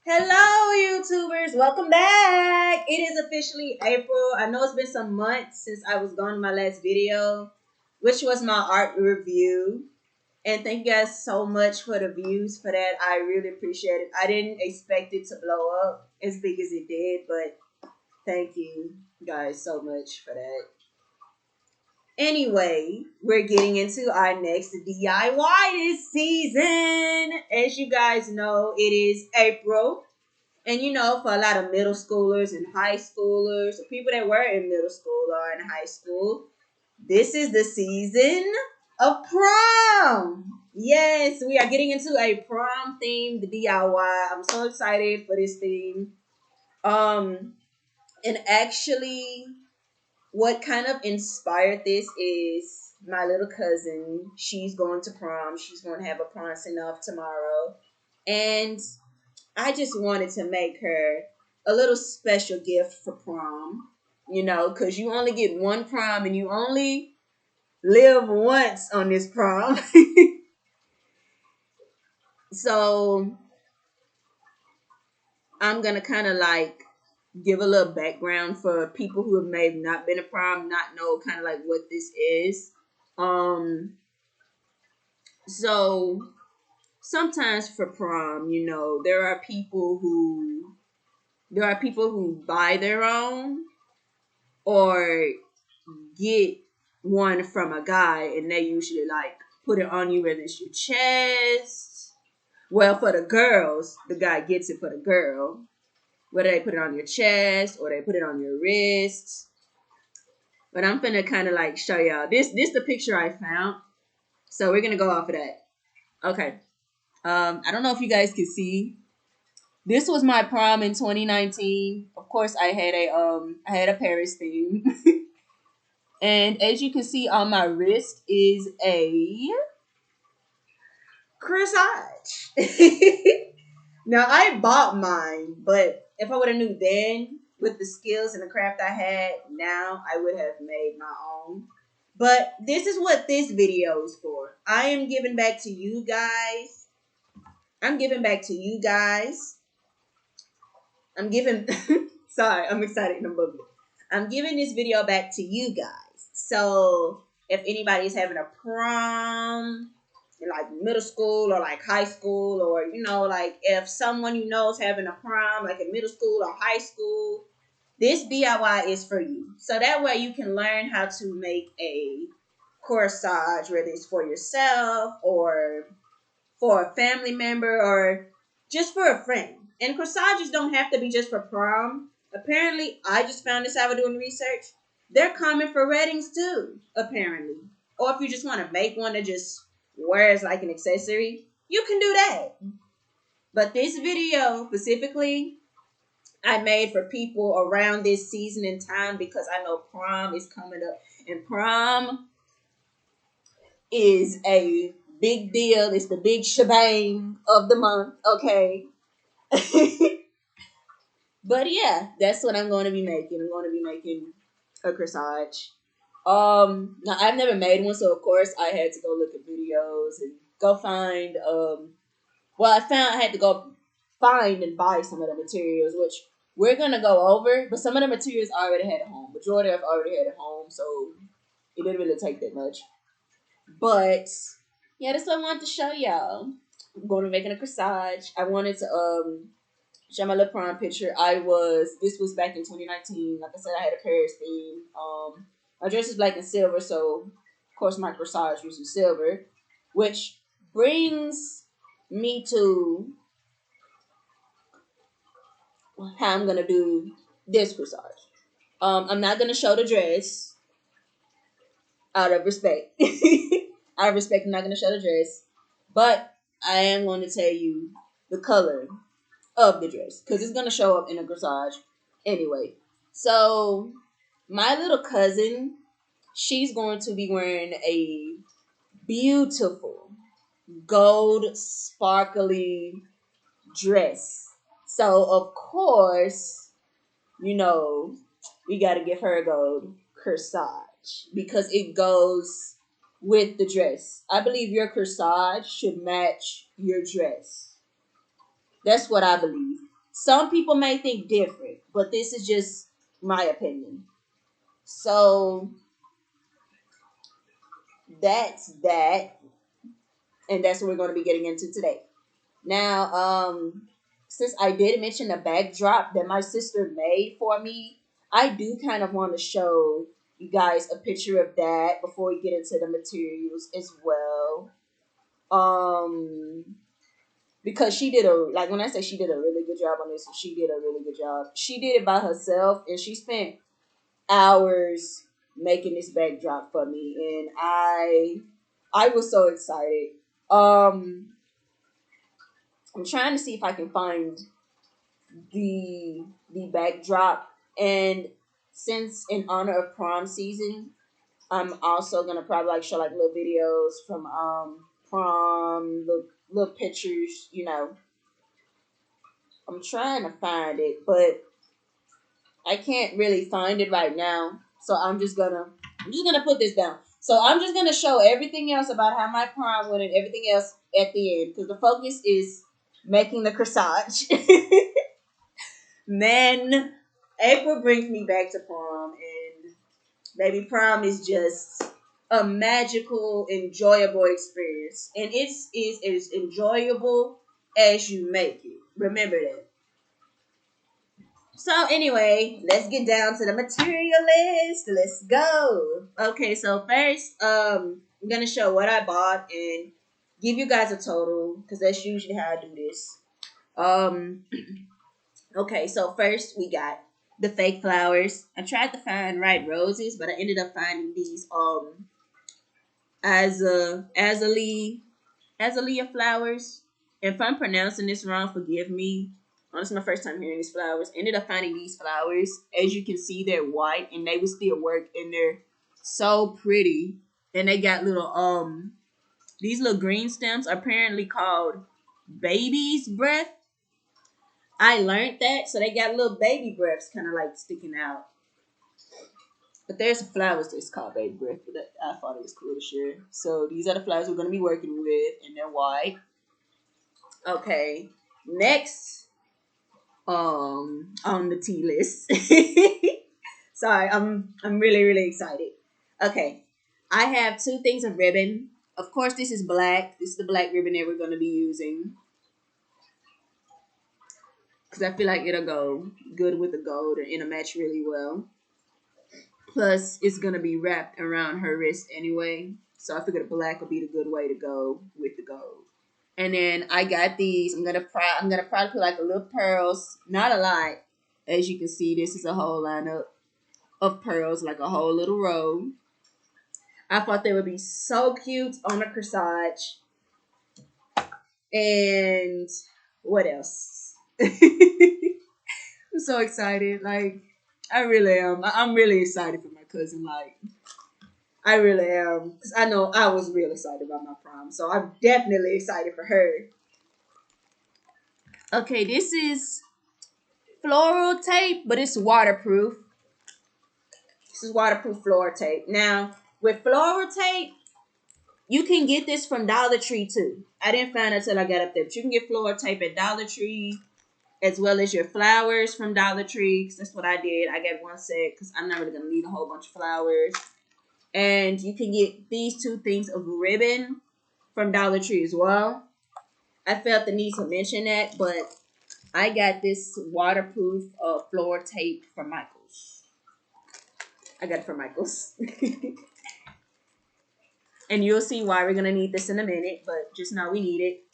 Hello, YouTubers. Welcome back. It is officially April. I know it's been some months since I was gone to my last video, which was my art review. And thank you guys so much for the views for that. I really appreciate it. I didn't expect it to blow up as big as it did, but thank you guys so much for that. Anyway, we're getting into our next DIY this season. As you guys know, it is April. And for a lot of middle schoolers and high schoolers, or people that were in middle school or in high school, this is the season of prom. Yes, we are getting into a prom themed DIY. I'm so excited for this theme. And actually, what kind of inspired this is my little cousin. She's going to prom. She's going to have a prom send off tomorrow. And I just wanted to make her a little special gift for prom, because you only get one prom and you only live once on this prom. So I'm going to kind of like give a little background for people who have maybe not been to prom, not know kind of like what this is. So sometimes for prom, there are people who buy their own or get one from a guy, and they usually like put it on you, whether it's your chest. Well, for the girls, the guy gets it for the girl, whether they put it on your chest or they put it on your wrists. But I'm finna kind of like show y'all this the picture I found, so we're gonna go off of that. Okay. I don't know if you guys can see. This was my prom in 2019. Of course, I had a Paris theme. And as you can see on my wrist is a corsage. Now I bought mine, but if I would have knew then with the skills and the craft I had now, I would have made my own. But this is what this video is for. I am giving back to you guys. I'm giving back to you guys. I'm giving sorry, I'm excited and I'm bubbly. I'm giving this video back to you guys. So if anybody's having a prom in like middle school or like high school, or like if someone you know is having a prom like in middle school or high school, this DIY is for you. So that way you can learn how to make a corsage, whether it's for yourself or for a family member or just for a friend. And corsages don't have to be just for prom. Apparently, I just found this out doing research. They're common for weddings too, apparently. Or if you just want to make one that just wears like an accessory, you can do that. But this video specifically, I made for people around this season and time because I know prom is coming up. And prom is a big deal. It's the big shebang of the month, okay? But yeah, that's what I'm going to be making. I'm going to be making a corsage. Now I've never made one, so of course I had to go look at videos and go find. I had to go find and buy some of the materials, which we're gonna go over. But some of the materials I already had at home. Majority I've already had at home, so it didn't really take that much. But yeah, that's what I wanted to show y'all. I'm going to making a corsage. I wanted to show my little prom picture. This was back in 2019. Like I said, I had a Paris theme. My dress is black and silver, so of course my corsage was in silver, which brings me to how I'm gonna do this corsage. I'm not gonna show the dress out of respect. Out of respect, I'm not gonna show the dress, but I am going to tell you the color of the dress because it's gonna show up in a corsage anyway. So my little cousin, she's going to be wearing a beautiful gold sparkly dress. So of course, we got to give her a gold corsage because it goes with the dress. I believe your corsage should match your dress. That's what I believe. Some people may think different, but this is just my opinion. So that's that, and that's what we're going to be getting into today. Now, since I did mention the backdrop that my sister made for me, I do kind of want to show you guys a picture of that before we get into the materials as well. Um, because she did a, like, when I say she did a really good job on this, she did a really good job. She did it by herself, and she spent hours making this backdrop for me, and I was so excited. Um, I'm trying to see if I can find the backdrop, and since in honor of prom season, I'm also gonna probably like show like little videos from prom, little pictures, you know. I'm trying to find it, but I can't really find it right now. So I'm just gonna put this down. So I'm just gonna show everything else about how my prom went and everything else at the end, because the focus is making the corsage. Then April brings me back to prom, and baby, prom is just a magical, enjoyable experience, and it is as enjoyable as you make it. Remember that. So anyway, let's get down to the material list. Let's go. Okay, so first, I'm gonna show what I bought and give you guys a total, because that's usually how I do this. Um, okay, so first we got the fake flowers. I tried to find red roses, but I ended up finding these azalea flowers. If I'm pronouncing this wrong, forgive me. This is my first time hearing these flowers. Ended up finding these flowers. As you can see, they're white and they would still work, and they're so pretty. And they got little these little green stems are apparently called baby's breath. I learned that, so they got little baby breaths kind of like sticking out. But there's some flowers that's called baby breath, but I thought it was cool to share. So these are the flowers we're gonna be working with, and they're white. Okay, next, on the tea list. Sorry, I'm really excited. Okay, I have two things of ribbon. Of course, this is black. This is the black ribbon that we're gonna be using, because I feel like it'll go good with the gold and it'll match really well. Plus, it's gonna be wrapped around her wrist anyway, so I figured black would be the good way to go with the gold. And then I got these. I'm gonna probably put like a little pearls, not a lot. As you can see, this is a whole lineup of pearls, like a whole little row. I thought they would be so cute on a corsage. And what else? I'm so excited. Like, I really am. I'm really excited for my cousin. Like, I really am. Because I know I was real excited about my prom. So I'm definitely excited for her. Okay, this is floral tape, but it's waterproof. This is waterproof floral tape. Now, with floral tape, you can get this from Dollar Tree too. I didn't find it until I got up there. But you can get floral tape at Dollar Tree, as well as your flowers from Dollar Tree. Cause that's what I did. I got one set because I'm not really going to need a whole bunch of flowers. And you can get these two things of ribbon from Dollar Tree as well. I felt the need to mention that, but I got this waterproof floor tape from Michaels. I got it from Michaels. And you'll see why we're gonna need this in a minute, but just know we need it.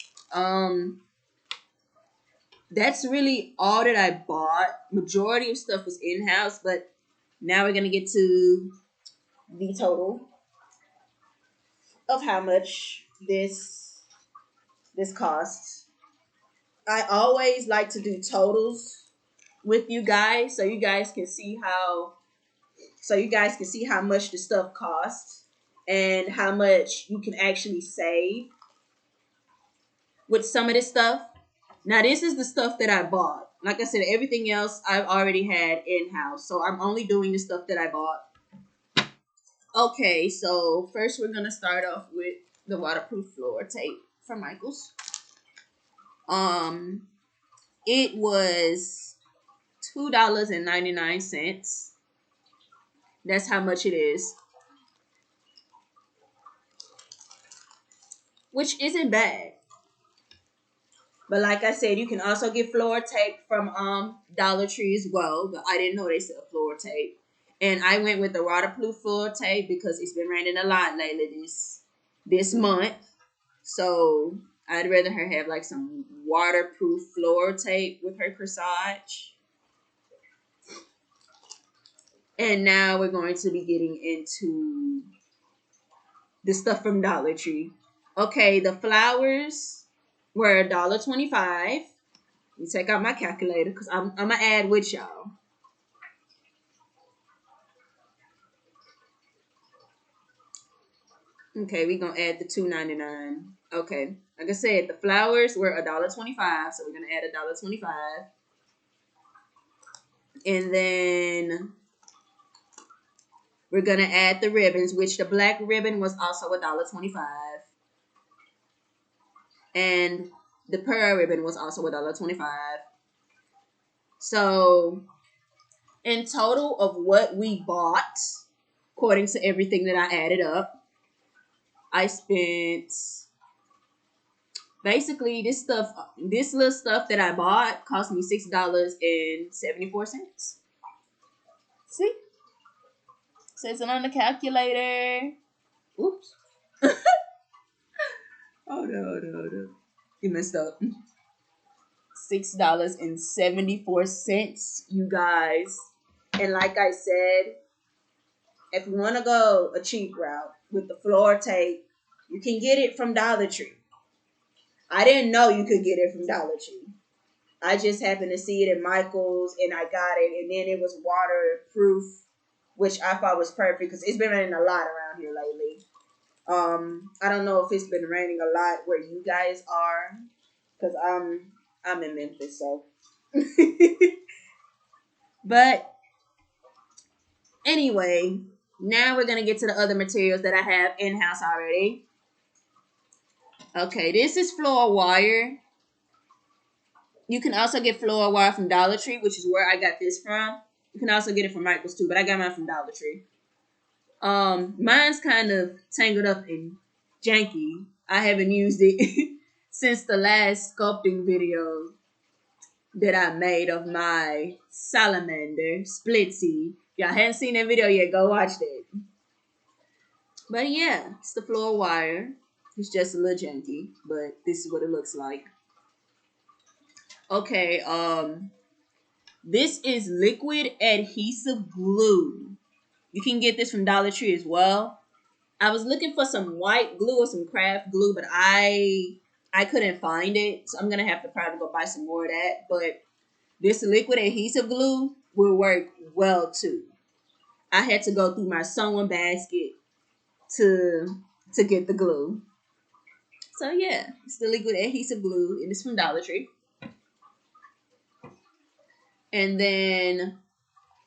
That's really all that I bought. Majority of stuff was in-house, but now we're gonna get to the total of how much this costs. I always like to do totals with you guys, so you guys can see how much the stuff costs and how much you can actually save with some of this stuff. Now, this is the stuff that I bought. Like I said, everything else I've already had in-house, so I'm only doing the stuff that I bought. Okay, so first we're gonna start off with the waterproof floor tape from Michaels. Um, it was $2.99. That's how much it is, which isn't bad. But like I said, you can also get floor tape from Dollar Tree as well. But I didn't know they sell floor tape. And I went with the waterproof floor tape because it's been raining a lot lately this month. So I'd rather her have like some waterproof floor tape with her corsage. And now we're going to be getting into the stuff from Dollar Tree. Okay, the flowers were $1.25. Let me take out my calculator because I'm gonna add with y'all. Okay, we're gonna add the $2.99. Okay. Like I said, the flowers were $1.25, so we're gonna add $1.25. And then we're gonna add the ribbons, which the black ribbon was also $1.25. And the pearl ribbon was also $1.25. So in total of what we bought, according to everything that I added up, I spent basically this little stuff that I bought cost me $6.74. See? Says it on the calculator. Oops. Oh no. You messed up. $6.74, you guys. And like I said, if you want to go a cheap route with the floor tape, you can get it from Dollar Tree. I didn't know you could get it from Dollar Tree. I just happened to see it at Michael's and I got it, and then it was waterproof, which I thought was perfect because it's been raining a lot around here lately. I don't know if it's been raining a lot where you guys are, because I'm in Memphis, so. But anyway, now we're gonna get to the other materials that I have in house already. Okay, this is floor wire. You can also get floor wire from Dollar Tree, which is where I got this from. You can also get it from Michael's too, but I got mine from Dollar Tree. Mine's kind of tangled up and janky. I haven't used it since the last sculpting video that I made of my salamander splitsy. If y'all haven't seen that video yet, go watch that. But yeah, it's the floor wire. It's just a little janky, but this is what it looks like. Okay, this is liquid adhesive glue. You can get this from Dollar Tree as well. I was looking for some white glue or some craft glue, but I couldn't find it. So I'm going to have to probably go buy some more of that. But this liquid adhesive glue will work well too. I had to go through my sewing basket to get the glue. So yeah, it's the liquid adhesive glue, and it's from Dollar Tree. And then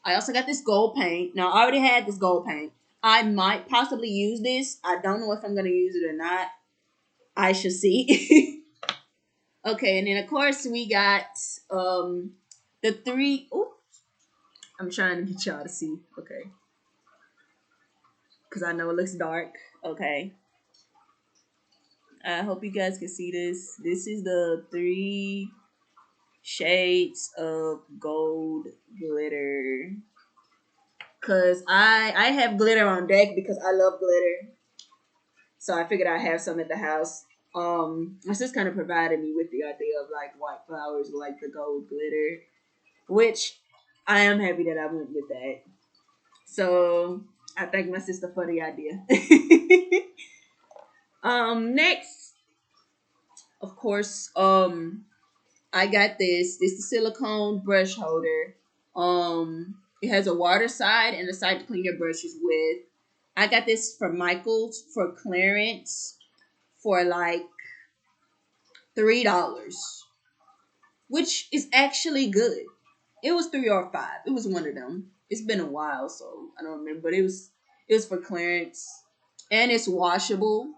I also got this gold paint. Now, I already had this gold paint. I might possibly use this. I don't know if I'm going to use it or not. I shall see. Okay, and then, of course, we got the three... Oops. I'm trying to get y'all to see. Okay. Because I know it looks dark. Okay. I hope you guys can see this. This is the 3 shades of gold glitter. Because I have glitter on deck because I love glitter. So I figured I'd have some at the house. My sister kind of provided me with the idea of like white flowers with like the gold glitter, which I am happy that I went with that. So I thank my sister for the idea. Next, of course, I got this. This is silicone brush holder. It has a water side and a side to clean your brushes with. I got this from Michael's for clearance for like $3, which is actually good. It was 3 or 5. It was one of them. It's been a while, so I don't remember. But it was for clearance, and it's washable,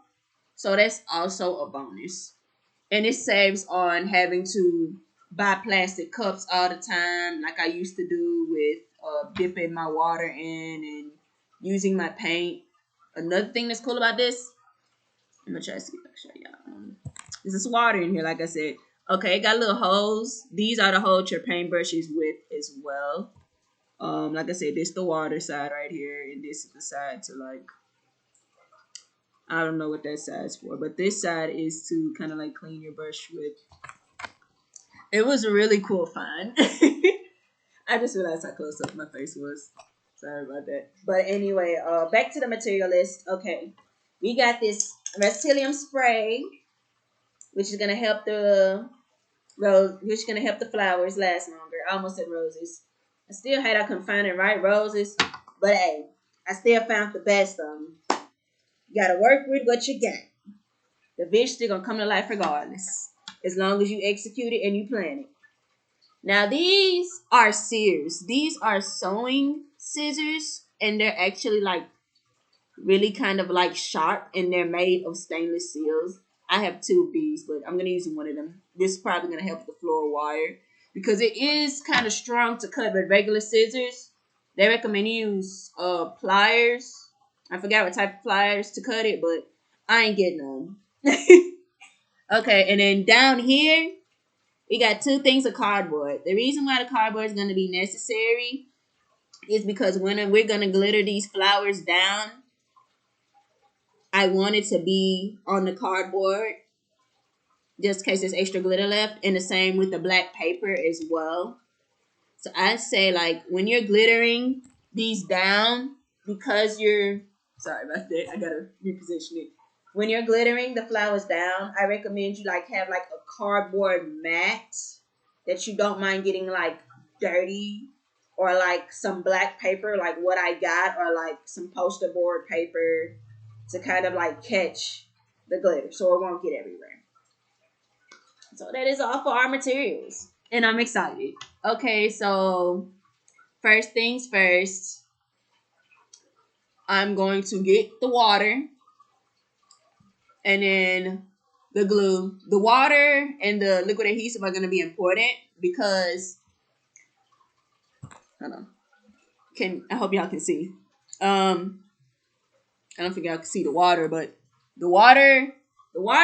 so that's also a bonus. And it saves on having to buy plastic cups all the time, like I used to do with dipping my water in and using my paint. Another thing that's cool about this, I'm gonna try to see if I can show y'all. There's this water in here, like I said. Okay, it got little holes. These are to hold your paintbrushes with as well. Like I said, this the water side right here, and this is the side to like, I don't know what that side's for, but this side is to kind of like clean your brush with. It was a really cool find. I just realized how close up my face was. Sorry about that. But anyway, back to the material list. Okay, we got this Rust-Oleum spray, which is gonna help the which is gonna help the flowers last longer. I almost said roses. I still had I couldn't find it right, roses. But hey, I still found the best of them. You gotta work with what you got. The vision still gonna come to life regardless, as long as you execute it and you plan it. Now these are shears. These are sewing scissors, and they're actually like really kind of like sharp, and they're made of stainless steels. I have two of these, but I'm gonna use one of them. This is probably gonna help the floor wire because it is kind of strong to cut with regular scissors. They recommend you use pliers. I forgot what type of pliers to cut it, but I ain't getting them. Okay, and then down here we got two things of cardboard. The reason why the cardboard is going to be necessary is because when we're going to glitter these flowers down, I want it to be on the cardboard just in case there's extra glitter left. And the same with the black paper as well. So I say like when you're glittering these down, because you're, sorry about that, I got to reposition it. When you're glittering the flowers down, I recommend you like have like a cardboard mat that you don't mind getting like dirty, or like some black paper like what I got, or like some poster board paper to kind of like catch the glitter so it won't get everywhere. So that is all for our materials, and I'm excited. Okay, so first things first, I'm going to get the water and then the glue. The water and the liquid adhesive are going to be important because, hold on. I hope y'all can see. I don't think y'all can see the water, but the water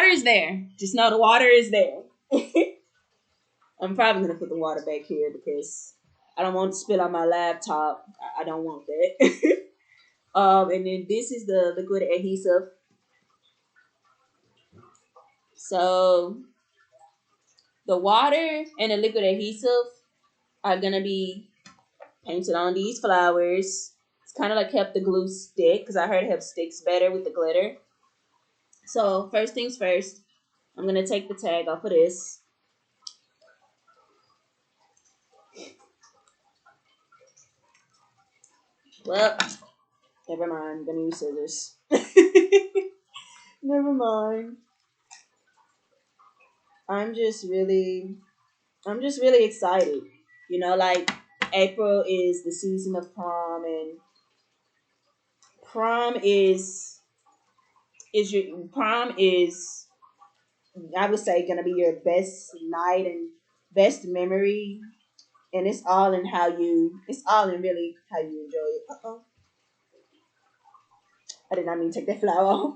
is there. Just know the water is there. I'm probably gonna put the water back here because I don't want it to spill on my laptop. I don't want that. And then this is the liquid adhesive. So the water and the liquid adhesive are gonna be painted on these flowers. It's kind of like help the glue stick because I heard it helps sticks better with the glitter. So first things first, I'm gonna take the tag off of this. Well, never mind. I'm gonna use scissors. Never mind. I'm just really, I'm just really excited. You know, like April is the season of prom, and prom is your prom is, I would say, gonna be your best night and best memory, and it's all in how you, it's all in really how you enjoy it. I did not mean to take that flower off.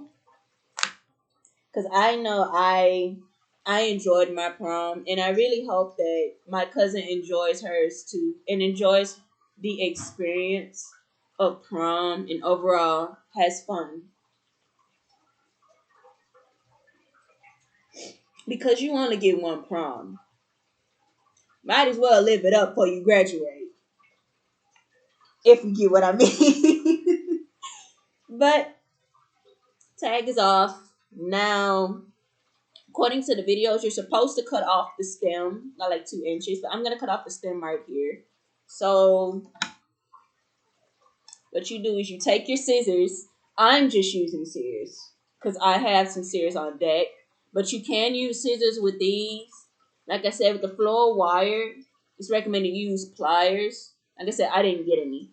Because I know I enjoyed my prom, and I really hope that my cousin enjoys hers too and enjoys the experience of prom and overall has fun. Because you only get one prom. Might as well live it up before you graduate. If you get what I mean. But tag is off. Now, according to the videos, you're supposed to cut off the stem by like 2 inches, but I'm gonna cut off the stem right here. So what you do is you take your scissors. I'm just using scissors because I have some scissors on deck, but you can use scissors with these. Like I said, with the floor wire, it's recommended you use pliers. Like I said, I didn't get any.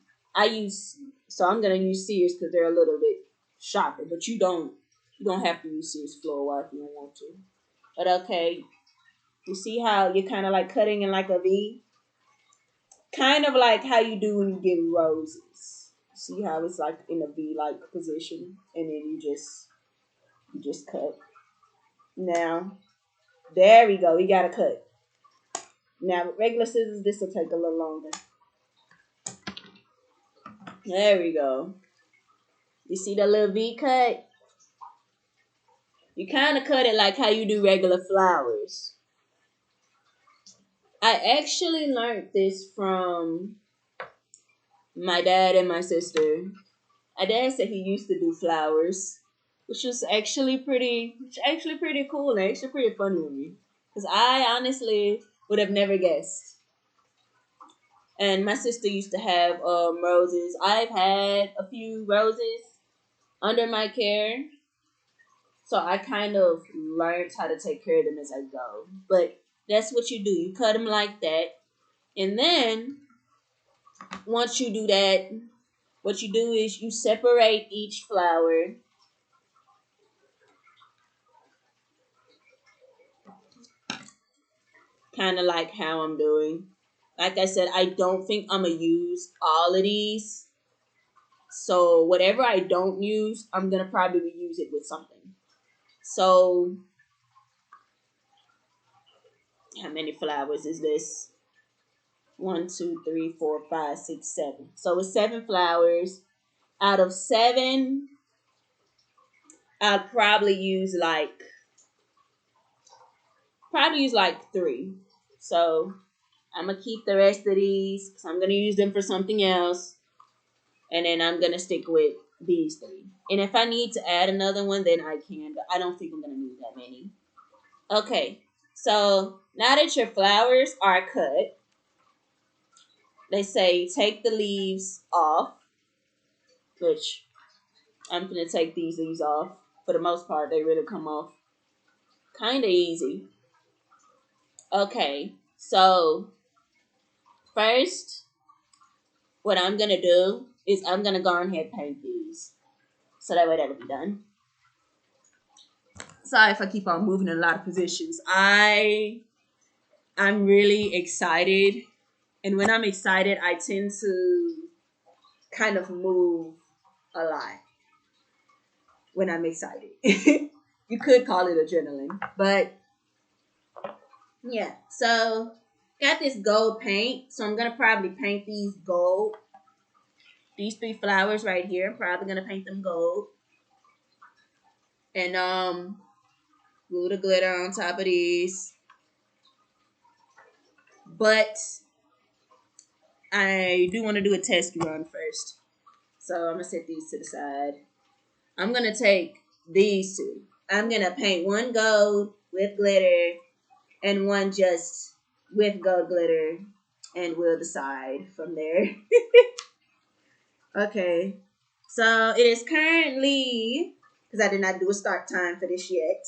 So I'm gonna use scissors because they're a little bit sharper, but you don't have to use scissors floor wire if you don't want to. But okay, You see how you're kind of like cutting in like a V? Kind of like how you do when you get roses. See how it's like in a V-like position, and then you just cut. Now, there we go. We got to cut. Now, with regular scissors, this will take a little longer. There we go. You see the little V cut? You kind of cut it like how you do regular flowers. I actually learned this from my dad and my sister. My dad said he used to do flowers, which was actually pretty cool and actually pretty funny to me. Because I honestly would have never guessed. And my sister used to have roses. I've had a few roses under my care. So I kind of learned how to take care of them as I go. But that's what you do. You cut them like that. And then once you do that, what you do is you separate each flower. Kind of like how I'm doing. Like I said, I don't think I'm going to use all of these. So whatever I don't use, I'm going to probably use it with something. So how many flowers is this? 1, 2, 3, 4, 5, 6, 7. So it's 7 flowers. Out of 7, I'd probably use like 3. So I'm gonna keep the rest of these because I'm gonna use them for something else, and then I'm gonna stick with these 3. And if I need to add another one, then I can. But I don't think I'm gonna need that many. Okay, so now that your flowers are cut, they say take the leaves off, which I'm gonna take these leaves off. For the most part, they really come off kind of easy. Okay, so first, what I'm gonna do is I'm gonna go ahead and paint these, so that way that'll be done. Sorry if I keep on moving in a lot of positions. I'm really excited, and when I'm excited, I tend to kind of move a lot when I'm excited. You could call it adrenaline, but yeah. So got this gold paint, so I'm gonna probably paint these gold. These 3 flowers right here, I'm probably gonna paint them gold, and glue the glitter on top of these. But I do want to do a test run first, so I'm gonna set these to the side. I'm gonna take these 2. I'm gonna paint one gold with glitter and one just with gold glitter, and we'll decide from there. Okay, so it is currently, because I did not do a start time for this yet,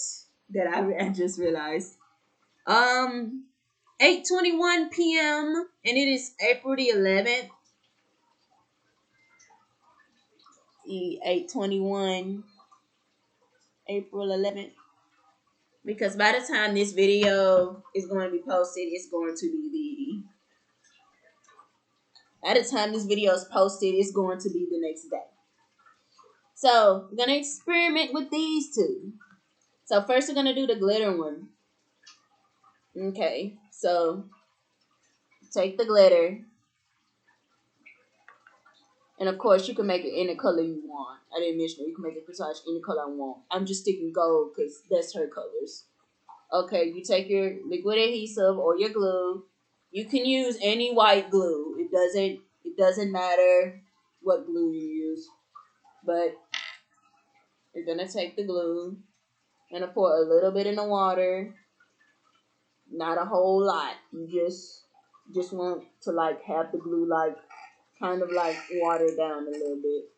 that I just realized. 8:21 p.m. and it is April the 11th. 8:21 April 11th. Because by the time this video is going to be posted, it's going to be by the time this video is posted, it's going to be the next day. So we're gonna experiment with these 2. So first we're gonna do the glitter one. Okay, so take the glitter. And of course, you can make it any color you want. I didn't mention it. You can make it Corsage any color I want. I'm just sticking gold because that's her colors. Okay, you take your liquid adhesive or your glue. You can use any white glue. It doesn't matter what glue you use. But you're gonna take the glue and pour a little bit in the water. Not a whole lot. You just want to like have the glue like kind of like water down a little bit.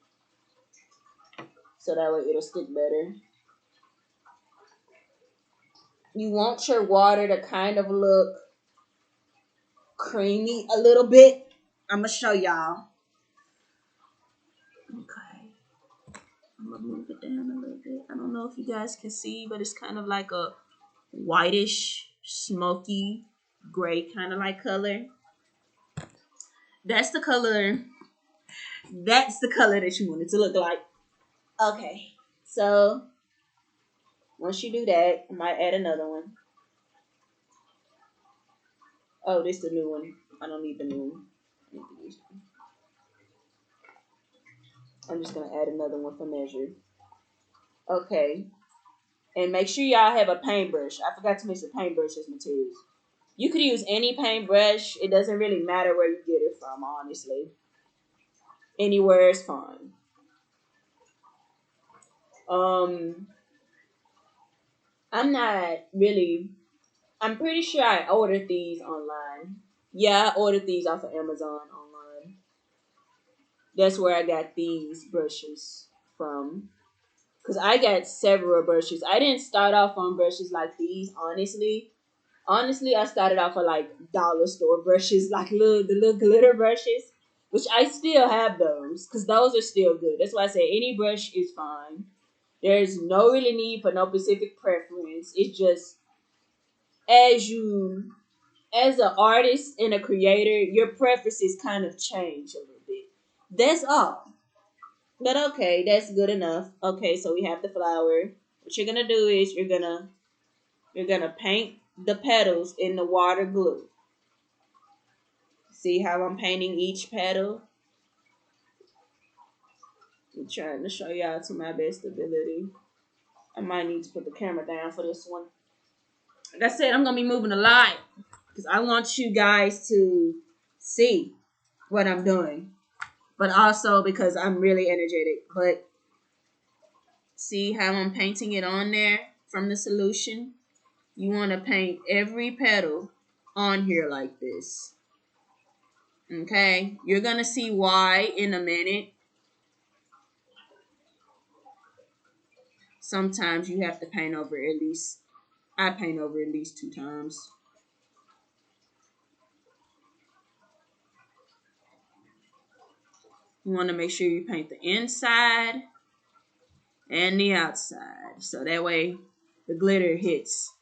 So that way it'll stick better. You want your water to kind of look creamy a little bit. I'm going to show y'all. Okay. I'm going to move it down a little bit. I don't know if you guys can see, but it's kind of like a whitish smoky gray kind of like color. That's the color. That's the color that you want it to look like. Okay. So once you do that, I might add another one. Oh, this is the new one. I don't need the new one. I'm just gonna add another one for measure. Okay. And make sure y'all have a paintbrush. I forgot to mention paintbrush as materials. You could use any paintbrush. It doesn't really matter where you get it from, honestly. Anywhere is fine. Um, I'm not really. I'm pretty sure I ordered these online. Yeah, I ordered these off of Amazon online. That's where I got these brushes from. Because I got several brushes. I didn't start off on brushes like these, honestly. Honestly, I started off with like dollar store brushes, like the little glitter brushes, which I still have those because those are still good. That's why I say any brush is fine. There's no really need for no specific preference. It's just as you, as an artist and a creator, your preferences kind of change a little bit. That's all. But okay, that's good enough. Okay, so we have the flower. What you're gonna do is you're gonna paint the petals in the water glue. See how I'm painting each petal? I'm trying to show y'all to my best ability. I might need to put the camera down for this one. Like I said, I'm gonna be moving a lot because I want you guys to see what I'm doing, but also because I'm really energetic. But see how I'm painting it on there from the solution? You want to paint every petal on here like this. Okay, you're gonna see why in a minute. Sometimes you have to paint over at least, I paint over at least 2 times. You want to make sure you paint the inside and the outside. So that way the glitter hits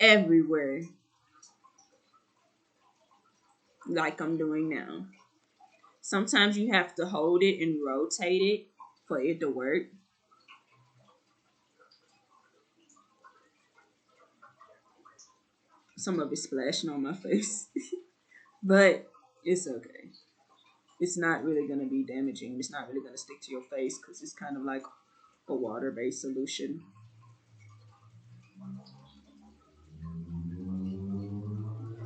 everywhere like I'm doing now. Sometimes you have to hold it and rotate it for it to work. Some of it splashing on my face. But it's okay. It's not really going to be damaging. It's not really going to stick to your face because it's kind of like a water-based solution.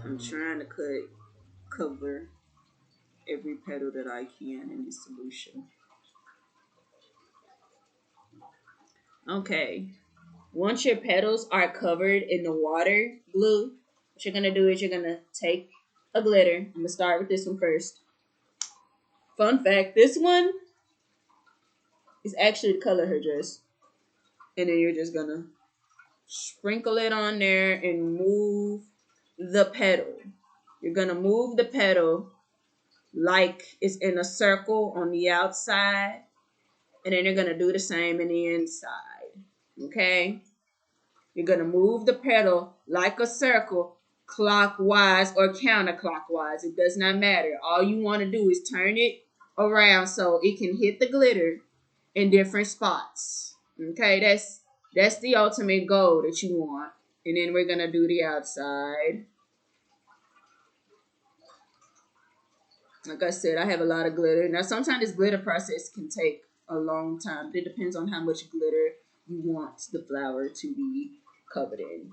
I'm trying to cover every petal that I can in this solution. Okay. Once your petals are covered in the water glue, what you're gonna do is you're gonna take a glitter. I'm gonna start with this one first. Fun fact, this one is actually the color of her dress. And then you're just gonna sprinkle it on there and move the petal. You're gonna move the petal like it's in a circle on the outside. And then you're gonna do the same in the inside. Okay? You're going to move the petal like a circle, clockwise or counterclockwise. It does not matter. All you want to do is turn it around so it can hit the glitter in different spots. Okay, that's the ultimate goal that you want. And then we're going to do the outside. Like I said, I have a lot of glitter. Now, sometimes this glitter process can take a long time. It depends on how much glitter you want the flower to be covered in.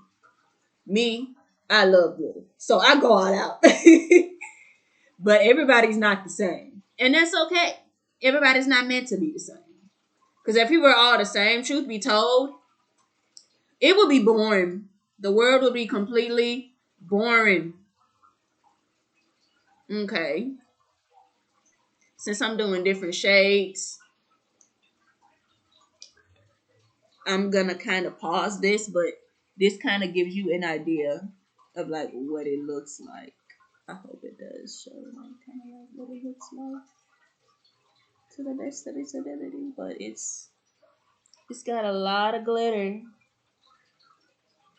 Me, I love glitter. So I go all out. But everybody's not the same. And that's okay. Everybody's not meant to be the same. Because if we were all the same, truth be told, it would be boring. The world would be completely boring. Okay. Since I'm doing different shades, I'm going to kind of pause this, but this kind of gives you an idea of like what it looks like. I hope it does show like kind of like what it looks like to the best of its ability, but it's got a lot of glitter.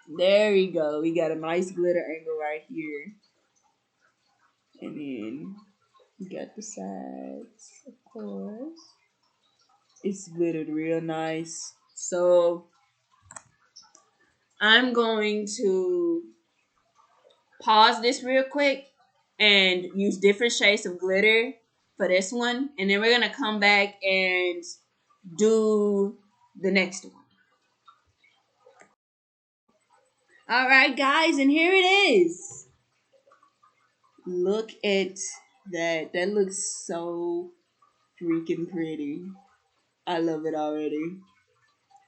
There we go. We got a nice glitter angle right here. And then we got the sides, of course. It's glittered real nice. So I'm going to pause this real quick and use different shades of glitter for this one. And then we're going to come back and do the next one. All right, guys, and here it is. Look at that. That looks so freaking pretty. I love it already.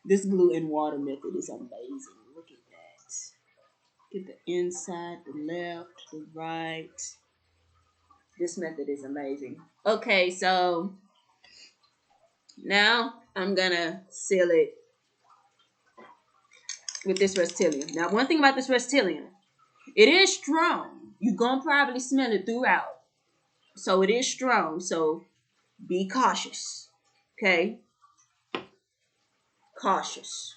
This glue and water method is amazing. Look at that. Get the inside, the left, the right. This method is amazing. Okay, so now I'm gonna seal it with this Rust-Oleum. Now, one thing about this Rust-Oleum, it is strong. You're gonna probably smell it throughout. So it is strong. So be cautious. Okay? Cautious.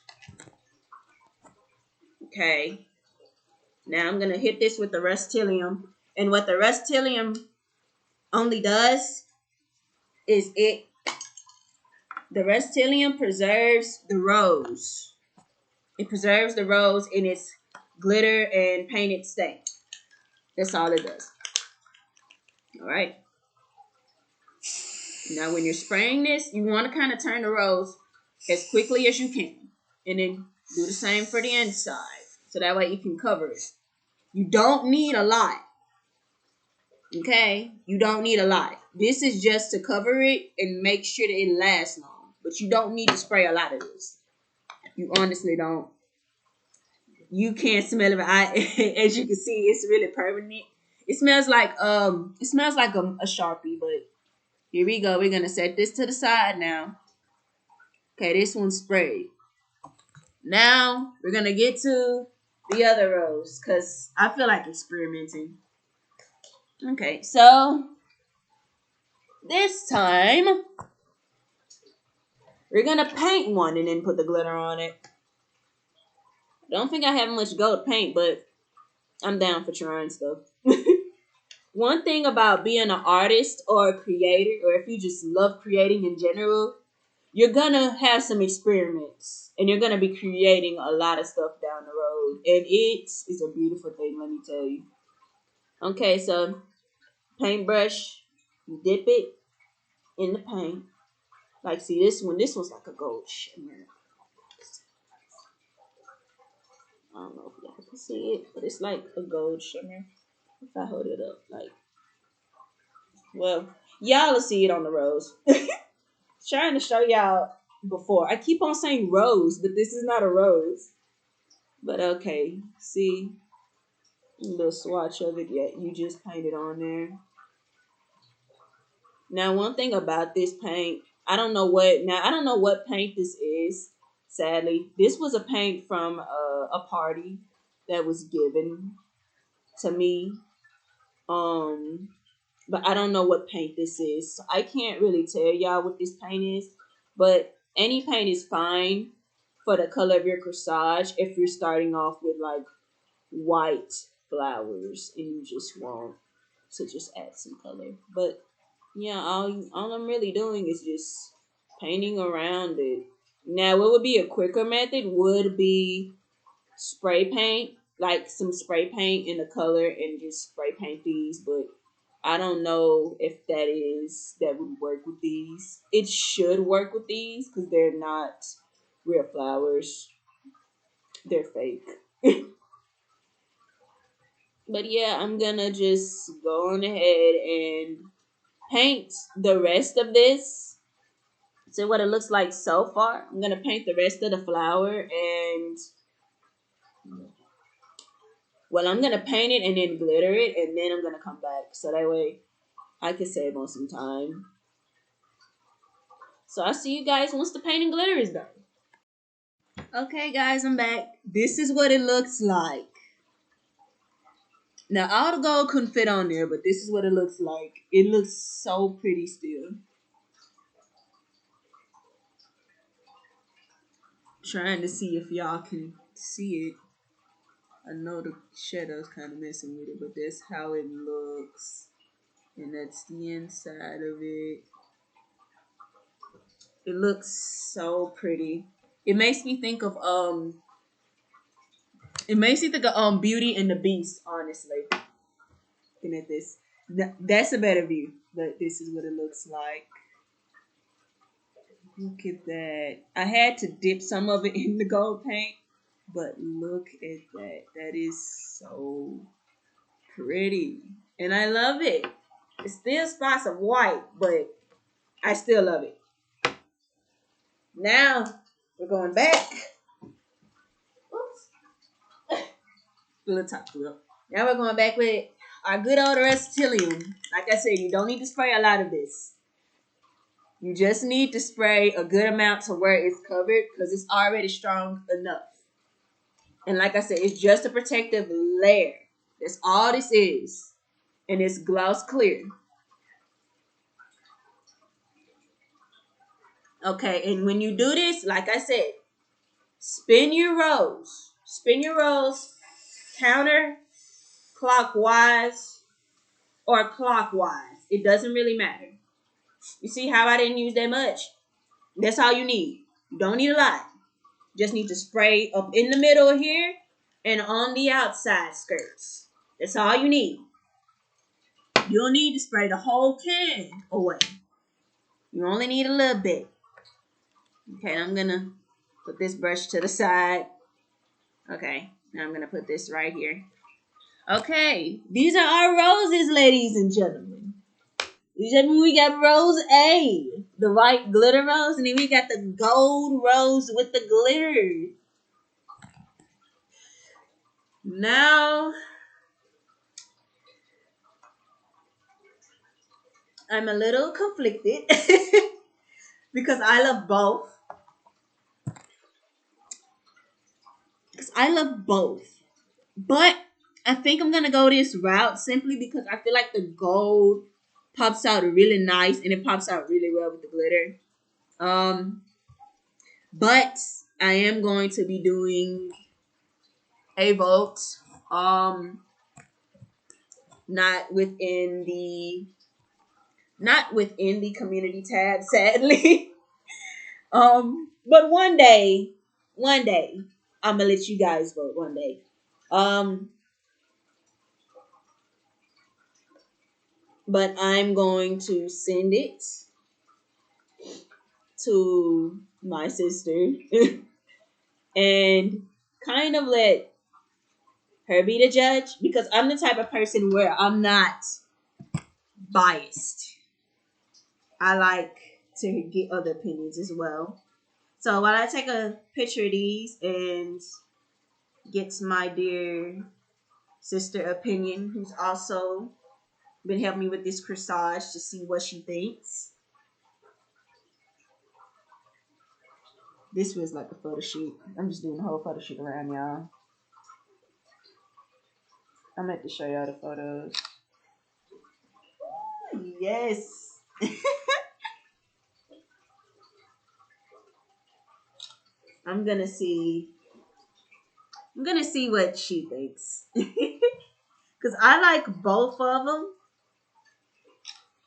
Okay. Now I'm gonna hit this with the Rust-Oleum. And what the Rust-Oleum only does is the Rust-Oleum preserves the rose. It preserves the rose in its glitter and painted state. That's all it does. All right. Now, when you're spraying this, you want to kind of turn the rose as quickly as you can. And then do the same for the inside. So that way you can cover it. You don't need a lot. Okay? You don't need a lot. This is just to cover it and make sure that it lasts long. But you don't need to spray a lot of this. You honestly don't. You can't smell it. As you can see, it's really permanent. It smells like a Sharpie, but here we go. We're gonna set this to the side now. Okay, this one's sprayed. Now we're gonna get to the other rose because I feel like experimenting. Okay, so this time we're gonna paint one and then put the glitter on it. I don't think I have much gold paint, but I'm down for trying stuff. One thing about being an artist or a creator, or if you just love creating in general, you're gonna have some experiments and you're gonna be creating a lot of stuff down the road. And it is a beautiful thing, let me tell you. Okay, so paintbrush, dip it in the paint. Like, see this one? This one's like a gold shimmer. I don't know if y'all can see it, but it's like a gold shimmer. If I hold it up, like, well, y'all will see it on the rose. Trying to show y'all before. I keep on saying rose, but this is not a rose. But okay, see, a little swatch of it. Yeah, you just paint it on there. Now, one thing about this paint, I don't know what paint this is. Sadly, this was a paint from a party that was given to me. But I don't know what paint this is. So I can't really tell y'all what this paint is. But any paint is fine for the color of your corsage if you're starting off with like white flowers and you just want to just add some color. But yeah, all I'm really doing is just painting around it. Now, what would be a quicker method would be spray paint, like some spray paint in the color and just spray paint these, but I don't know if that would work with these. It should work with these because they're not real flowers. They're fake. But yeah, I'm gonna just go on ahead and paint the rest of this. So what it looks like so far. I'm gonna paint the rest of the flower and well, I'm gonna paint it and then glitter it and then I'm gonna come back. So that way I can save on some time. So I'll see you guys once the paint and glitter is done. Okay, guys, I'm back. This is what it looks like. Now, all the gold couldn't fit on there, but this is what it looks like. It looks so pretty still. Trying to see if y'all can see it. I know the shadow's kind of messing with it, but that's how it looks. And that's the inside of it. It looks so pretty. It makes me think of Beauty and the Beast, honestly. Looking at this. That's a better view, but this is what it looks like. Look at that. I had to dip some of it in the gold paint, but look at that. That is so pretty. And I love it. It's still spots of white, but I still love it. Now we're going back. Oops. A little top up. Now we're going back with our good old Restyllium. Like I said, you don't need to spray a lot of this. You just need to spray a good amount to where it's covered because it's already strong enough. And like I said, it's just a protective layer. That's all this is. And it's gloss clear. Okay, and when you do this, like I said, spin your rows. Spin your rows counter clockwise or clockwise. It doesn't really matter. You see how I didn't use that much? That's all you need. You don't need a lot. Just need to spray up in the middle here and on the outside skirts. That's all you need. You don't need to spray the whole can away. You only need a little bit. Okay, I'm gonna put this brush to the side. Okay, now I'm gonna put this right here. Okay, these are our roses, ladies and gentlemen. We got rose A, the white glitter rose, and then we got the gold rose with the glitter. Now, I'm a little conflicted because I love both. But I think I'm gonna go this route simply because I feel like the gold pops out really nice and it pops out really well with the glitter. But I am going to be doing a vote. Not within the community tab, sadly. But one day, I'm gonna let you guys vote one day. But I'm going to send it to my sister and kind of let her be the judge because I'm the type of person where I'm not biased. I like to get other opinions as well. So while I take a picture of these and get my dear sister opinion, who's also been helping me with this corsage to see what she thinks. This was like a photo shoot. I'm just doing the whole photo shoot around y'all. I'm going to show y'all the photos. Yes. I'm gonna see what she thinks. Cause I like both of them.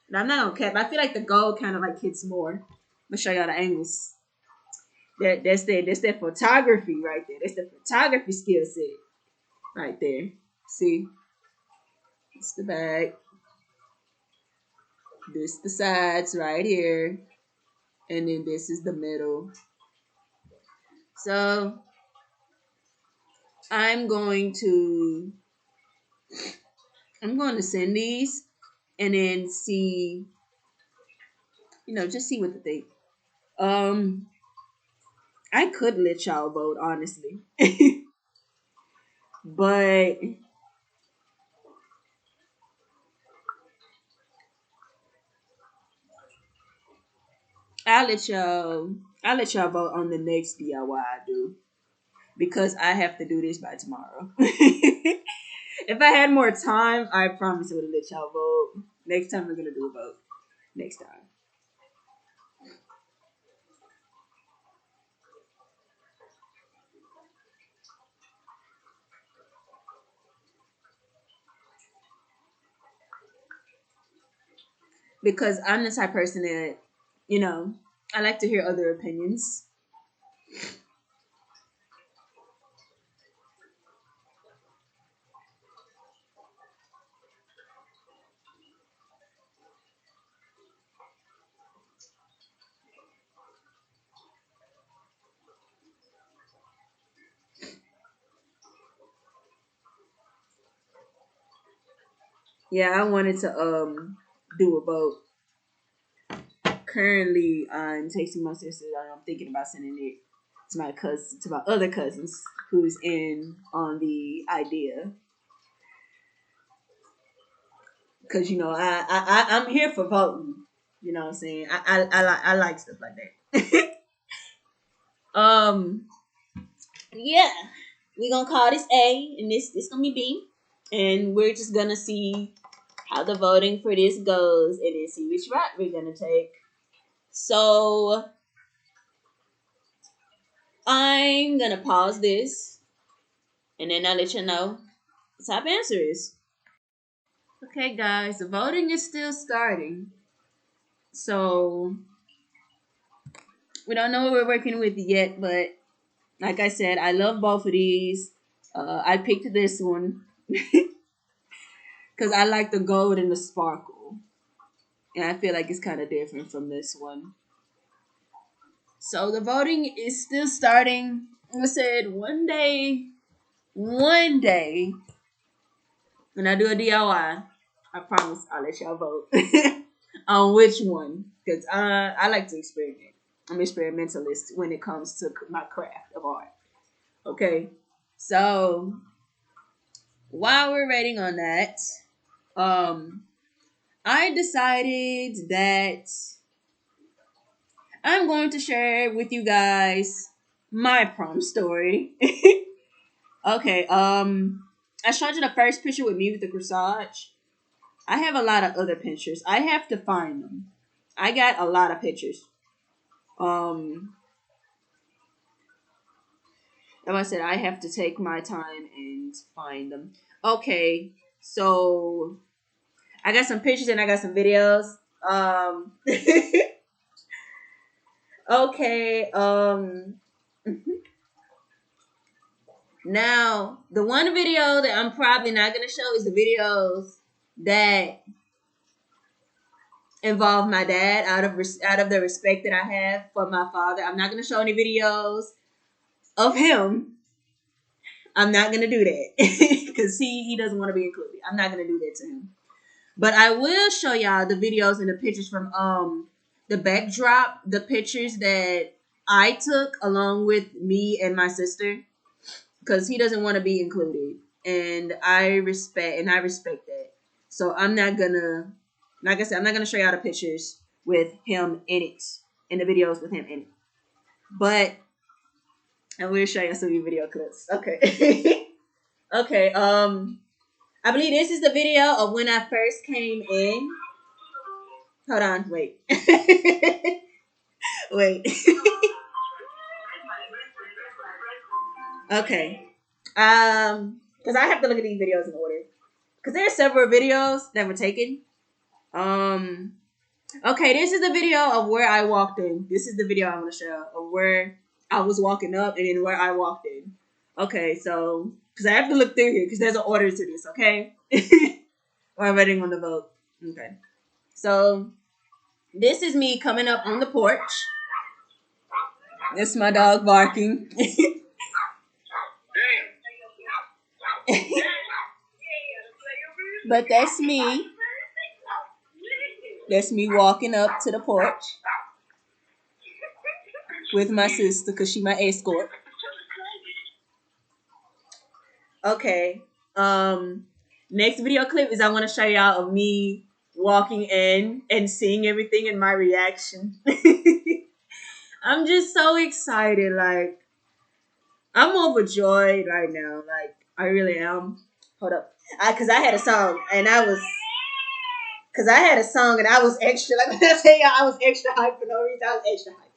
And I'm not gonna cap. I feel like the gold kind of like hits more. I'm gonna show y'all the angles. That's their photography right there. That's the photography skill set right there. See? It's the back. This the sides right here. And then this is the middle. So I'm going to send these and then see, just see what they think. I could let y'all vote, honestly. But I'll let y'all vote on the next DIY I do. Because I have to do this by tomorrow. If I had more time, I promise I would have let y'all vote. Next time we're gonna do a vote. Next time. because I'm the type of person that, you know, I like to hear other opinions. Yeah, I wanted to do a vote. Currently, I'm texting my sister. I'm thinking about sending it to my cousin, to my other cousins who's in on the idea. Because you know, I'm here for voting. You know what I'm saying? I like stuff like that. um, yeah, we gonna call this A, and this gonna be B, and we're just gonna see how the voting for this goes, and then see which route we're gonna take. So I'm gonna pause this, and then I'll let you know the top answer is. Okay, guys, the voting is still starting. So we don't know what we're working with yet, but like I said, I love both of these. I picked this one because I like the gold and the sparkle, and I feel like it's kind of different from this one. So the voting is still starting. I said one day, when I do a DIY, I promise I'll let y'all vote on which one because I like to experiment. I'm experimentalist when it comes to my craft of art. Okay, so while we're waiting on that, um, I decided that I'm going to share with you guys my prom story. Okay, I showed you the first picture with me with the corsage. I have a lot of other pictures. I have to find them. I got a lot of pictures. Um, like I said, I have to take my time and find them. Okay, so I got some pictures and I got some videos. Um, okay. Now the one video that I'm probably not gonna show is the videos that involve my dad out of the respect that I have for my father. I'm not gonna show any videos of him. I'm not gonna do that because he doesn't want to be included. I'm not gonna do that to him. But I will show y'all the videos and the pictures from the backdrop, the pictures that I took along with me and my sister, because he doesn't want to be included, and I respect that. So I'm not gonna, like I said, I'm not gonna show y'all the pictures with him in it, and the videos with him in it. But I will show you some video clips. Okay. Okay. I believe this is the video of when I first came in. Hold on, wait. Wait. Okay. Because I have to look at these videos in order. Because there are several videos that were taken. Um, okay, this is the video of where I walked in. This is the video I want to show of where I was walking up and then where I walked in. Okay, so because I have to look through here because there's an order to this. Okay, or I'm waiting on the vote. Okay, so this is me coming up on the porch. This is my dog barking. But that's me. That's me walking up to the porch with my sister because she my escort. Okay. Next video clip is I want to show y'all of me walking in and seeing everything and my reaction. I'm just so excited. Like I'm overjoyed right now. Like I really am. Hold up. Cause I had a song and I was Cause I had a song and I was extra, like when I tell y'all I was extra hyped for no reason, I was extra hyped.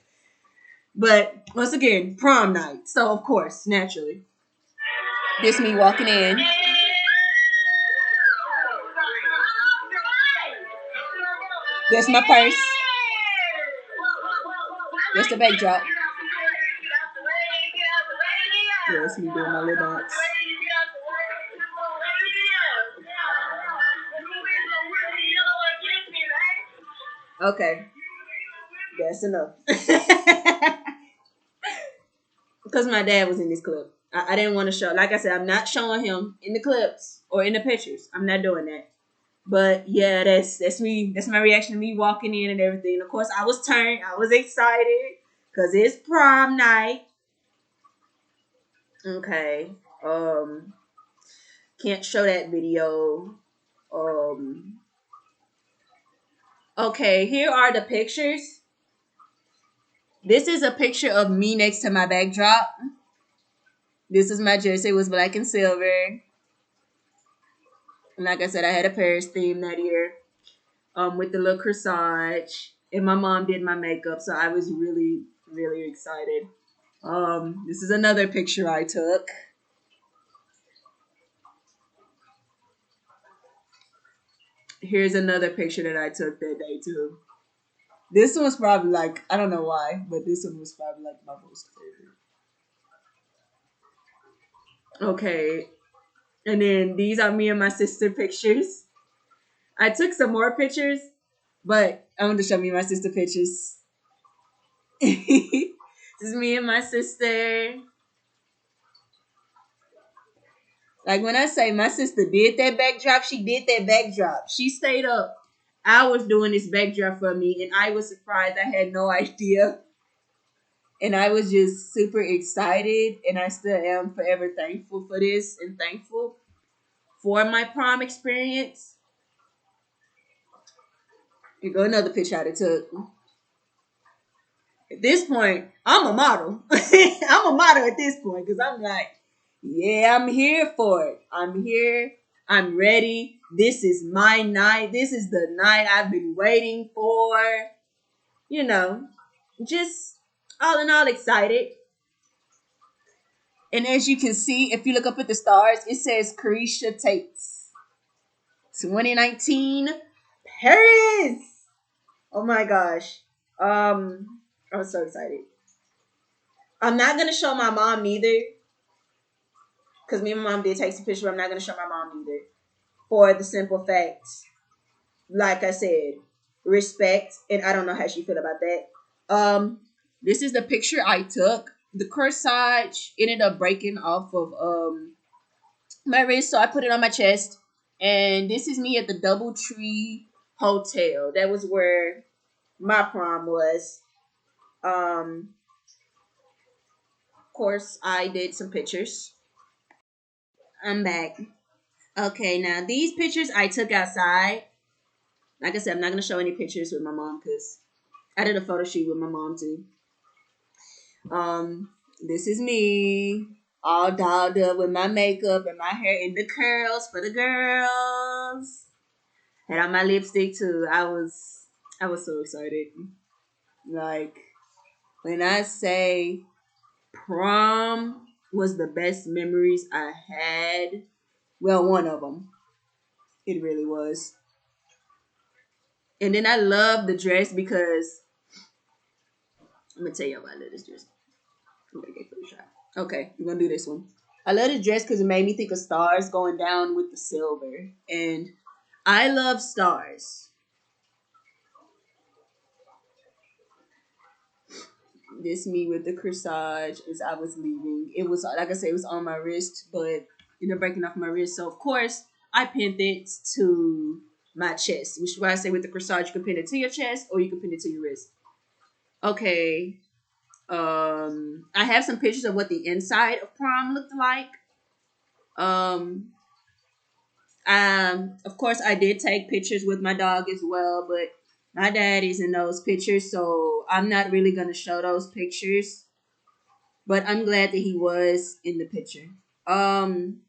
But once again, prom night. So of course, naturally. This me walking in. That's my purse. That's the backdrop. Yeah, that's me doing my little dance. Okay, that's enough. Because my dad was in this clip. I didn't want to show. Like I said, I'm not showing him in the clips or in the pictures. I'm not doing that. But yeah, that's me. That's my reaction to me walking in and everything. Of course, I was turned. I was excited because it's prom night. Okay. Can't show that video. Um. Okay, here are the pictures. This is a picture of me next to my backdrop. This is my dress. It was black and silver. And like I said, I had a Paris theme that year. With the little corsage. And my mom did my makeup, so I was really, really excited. This is another picture I took. Here's another picture that I took that day too. This one was probably like, I don't know why, but this one was probably like my most favorite. Okay. And then these are me and my sister pictures. I took some more pictures, but I want to show me my sister pictures. This is me and my sister. Like when I say my sister did that backdrop, she did that backdrop. She stayed up hours doing this backdrop for me, and I was surprised. I had no idea. And I was just super excited, and I still am forever thankful for this and thankful for my prom experience. Here go another picture I took. At this point, I'm a model. I'm a model at this point because I'm like, yeah, I'm here for it. I'm here. I'm ready. This is my night. This is the night I've been waiting for. You know, just all in all excited. And as you can see, if you look up at the stars, it says Carisha Tates 2019 Paris. Oh my gosh. I was so excited. I'm not gonna show my mom neither. Because me and my mom did take some pictures, but I'm not gonna show my mom either. For the simple fact, like I said, respect, and I don't know how she feel about that. This is the picture I took. The corsage ended up breaking off of my wrist, so I put it on my chest. And this is me at the DoubleTree Hotel. That was where my prom was. Of course, I did some pictures. I'm back. Okay, now these pictures I took outside. Like I said, I'm not gonna show any pictures with my mom because I did a photo shoot with my mom too. This is me, all dolled up with my makeup and my hair in the curls for the girls. Had on my lipstick too. I was so excited. Like when I say prom was the best memories I had. Well, one of them. It really was. And then I love the dress because I'm gonna tell you about this dress. I'm gonna get for the shot. Okay, we're gonna do this one. I love the dress because it made me think of stars going down with the silver, and I love stars. This me with the corsage as I was leaving. It was like I said, it was on my wrist, but ended up breaking off my wrist. So of course I pinned it to my chest, which is why I say with the corsage you can pin it to your chest or you can pin it to your wrist. Okay. I have some pictures of what the inside of prom looked like. Um, of course, I did take pictures with my dog as well, but my dad is in those pictures, so I'm not really gonna show those pictures. But I'm glad that he was in the picture. Um,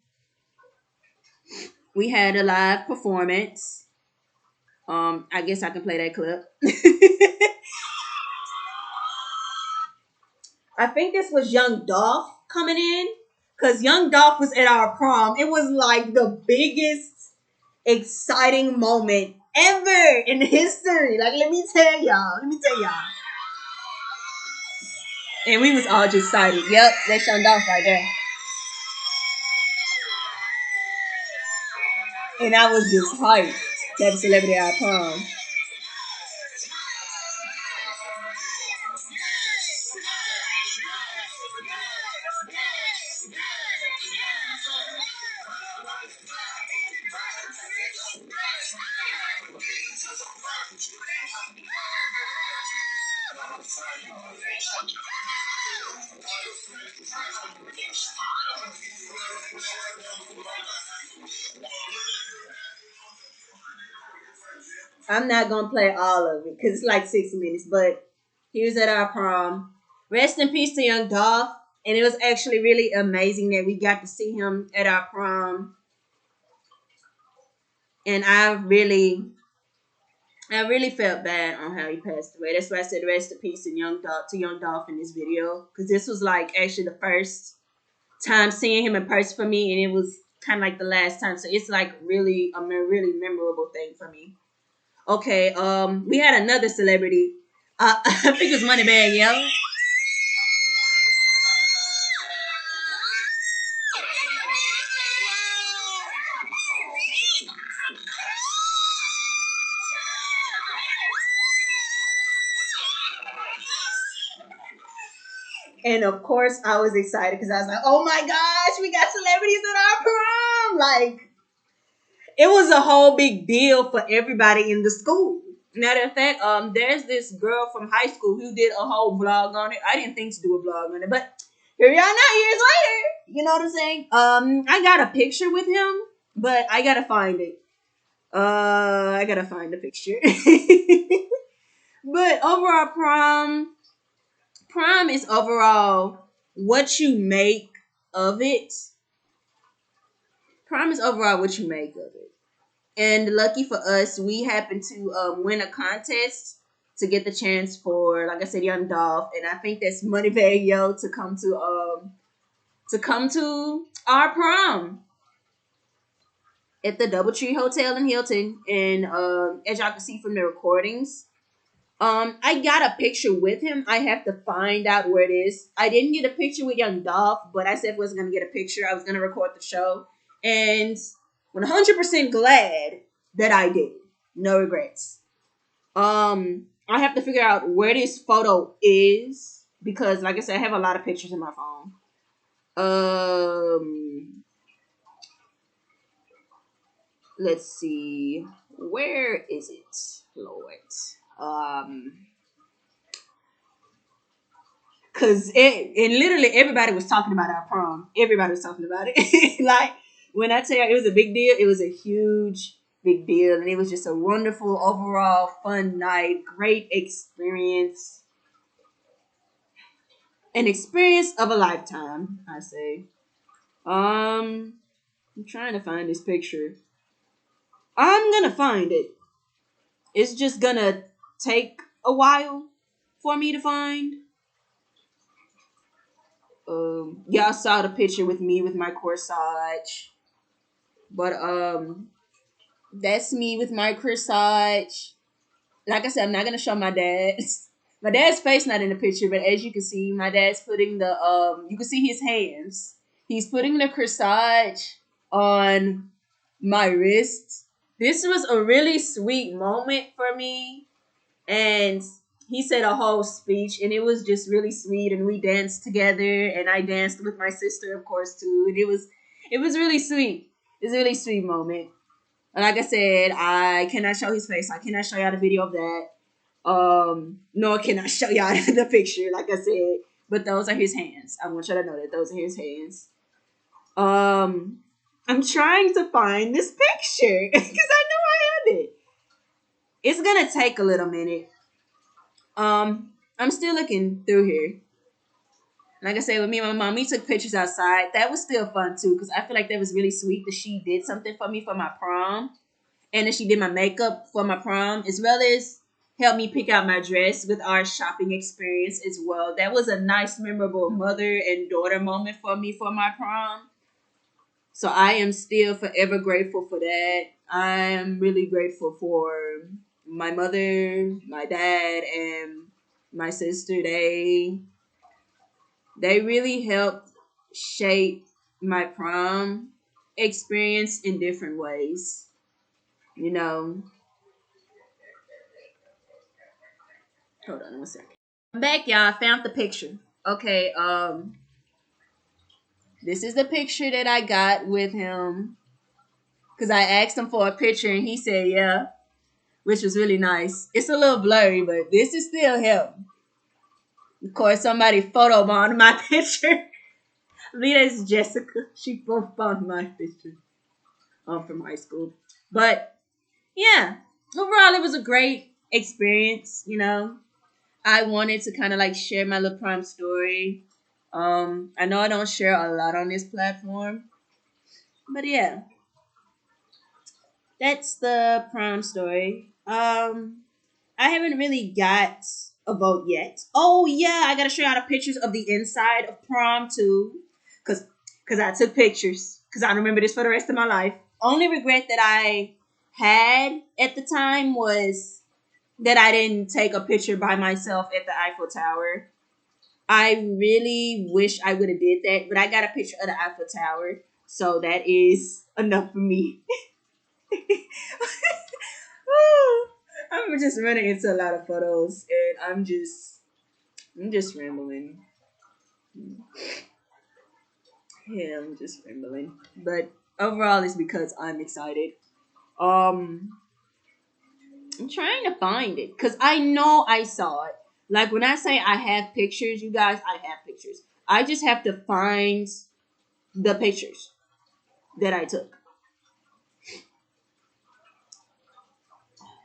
we had a live performance. I guess I can play that clip. I think this was Young Dolph coming in because Young Dolph was at our prom. It was like the biggest exciting moment ever in history. Like, let me tell y'all. Let me tell y'all. And we was all just excited. Yep, that's Young Dolph right there. And I was just hyped to have a celebrity at our prom. I'm not gonna play all of it because it's like 6 minutes. But he was at our prom. Rest in peace to Young Dolph. And it was actually really amazing that we got to see him at our prom. And I really felt bad on how he passed away. That's why I said rest in peace and Young Dolph in this video. Because this was like actually the first time seeing him in person for me, and it was kind of like the last time. So it's like really a really memorable thing for me. Okay, we had another celebrity. I think it was Moneybag Yo. And of course, I was excited because I was like, "Oh my gosh, we got celebrities at our prom!" Like, it was a whole big deal for everybody in the school. Matter of fact, there's this girl from high school who did a whole vlog on it. I didn't think to do a vlog on it, but here we are now, years later. You know what I'm saying? I got a picture with him, but I gotta find it. I gotta find the picture. But overall, prom is overall what you make of it. Prom is overall what you make of it. And lucky for us, we happened to win a contest to get the chance for, like I said, Young Dolph, and I think that's Moneybag Yo to come to our prom at the DoubleTree Hotel in Hilton. And as y'all can see from the recordings, I got a picture with him. I have to find out where it is. I didn't get a picture with Young Dolph, but I said I was gonna get a picture. I was gonna record the show, and 100% glad that I did. No regrets. I have to figure out where this photo is because, like I said, I have a lot of pictures in my phone. Let's see. Where is it, Lord? Cause and literally everybody was talking about our prom. Everybody was talking about it. Like when I tell you it was a big deal, it was a huge big deal, and it was just a wonderful overall fun night, great experience, an experience of a lifetime. I say. I'm trying to find this picture. I'm gonna find it. It's just gonna take a while for me to find. Y'all saw the picture with me with my corsage. But that's me with my corsage. Like I said, I'm not gonna show my dad's. My dad's face not in the picture, but as you can see, my dad's putting the you can see his hands. He's putting the corsage on my wrist. This was a really sweet moment for me, and he said a whole speech, and it was just really sweet, and we danced together, and I danced with my sister, of course, too, and it was really sweet. It's a really sweet moment. And like I said, I cannot show his face. I cannot show y'all the video of that. Nor can I show y'all the picture, like I said. But those are his hands. I want y'all to know that those are his hands. I'm trying to find this picture because I know I have it. It's gonna take a little minute. I'm still looking through here. Like I said, with me and my mom, we took pictures outside. That was still fun too, because I feel like that was really sweet that she did something for me for my prom, and that she did my makeup for my prom, as well as helped me pick out my dress with our shopping experience as well. That was a nice, memorable mother and daughter moment for me for my prom. So I am still forever grateful for that. I am really grateful for my mother, my dad, and my sister. They really helped shape my prom experience in different ways. You know, hold on one second. I'm back, y'all. I found the picture. Okay, this is the picture that I got with him because I asked him for a picture and he said yeah, which was really nice. It's a little blurry, but this is still him. Of course, somebody photobombed my picture. I believe that's Jessica. She photobombed my picture from high school. But yeah, overall, it was a great experience. You know, I wanted to kind of like share my little prom story. I know I don't share a lot on this platform, but yeah, that's the prom story. I haven't really got a vote yet. Oh yeah, I gotta show y'all the pictures of the inside of prom too, cause I took pictures. Cause I remember this for the rest of my life. Only regret that I had at the time was that I didn't take a picture by myself at the Eiffel Tower. I really wish I would have did that, but I got a picture of the Eiffel Tower, so that is enough for me. I'm just running into a lot of photos, and I'm just rambling. Yeah, I'm just rambling. But overall, it's because I'm excited. Um, I'm trying to find it because I know I saw it. Like when I say I have pictures, you guys, I have pictures. I just have to find the pictures that I took.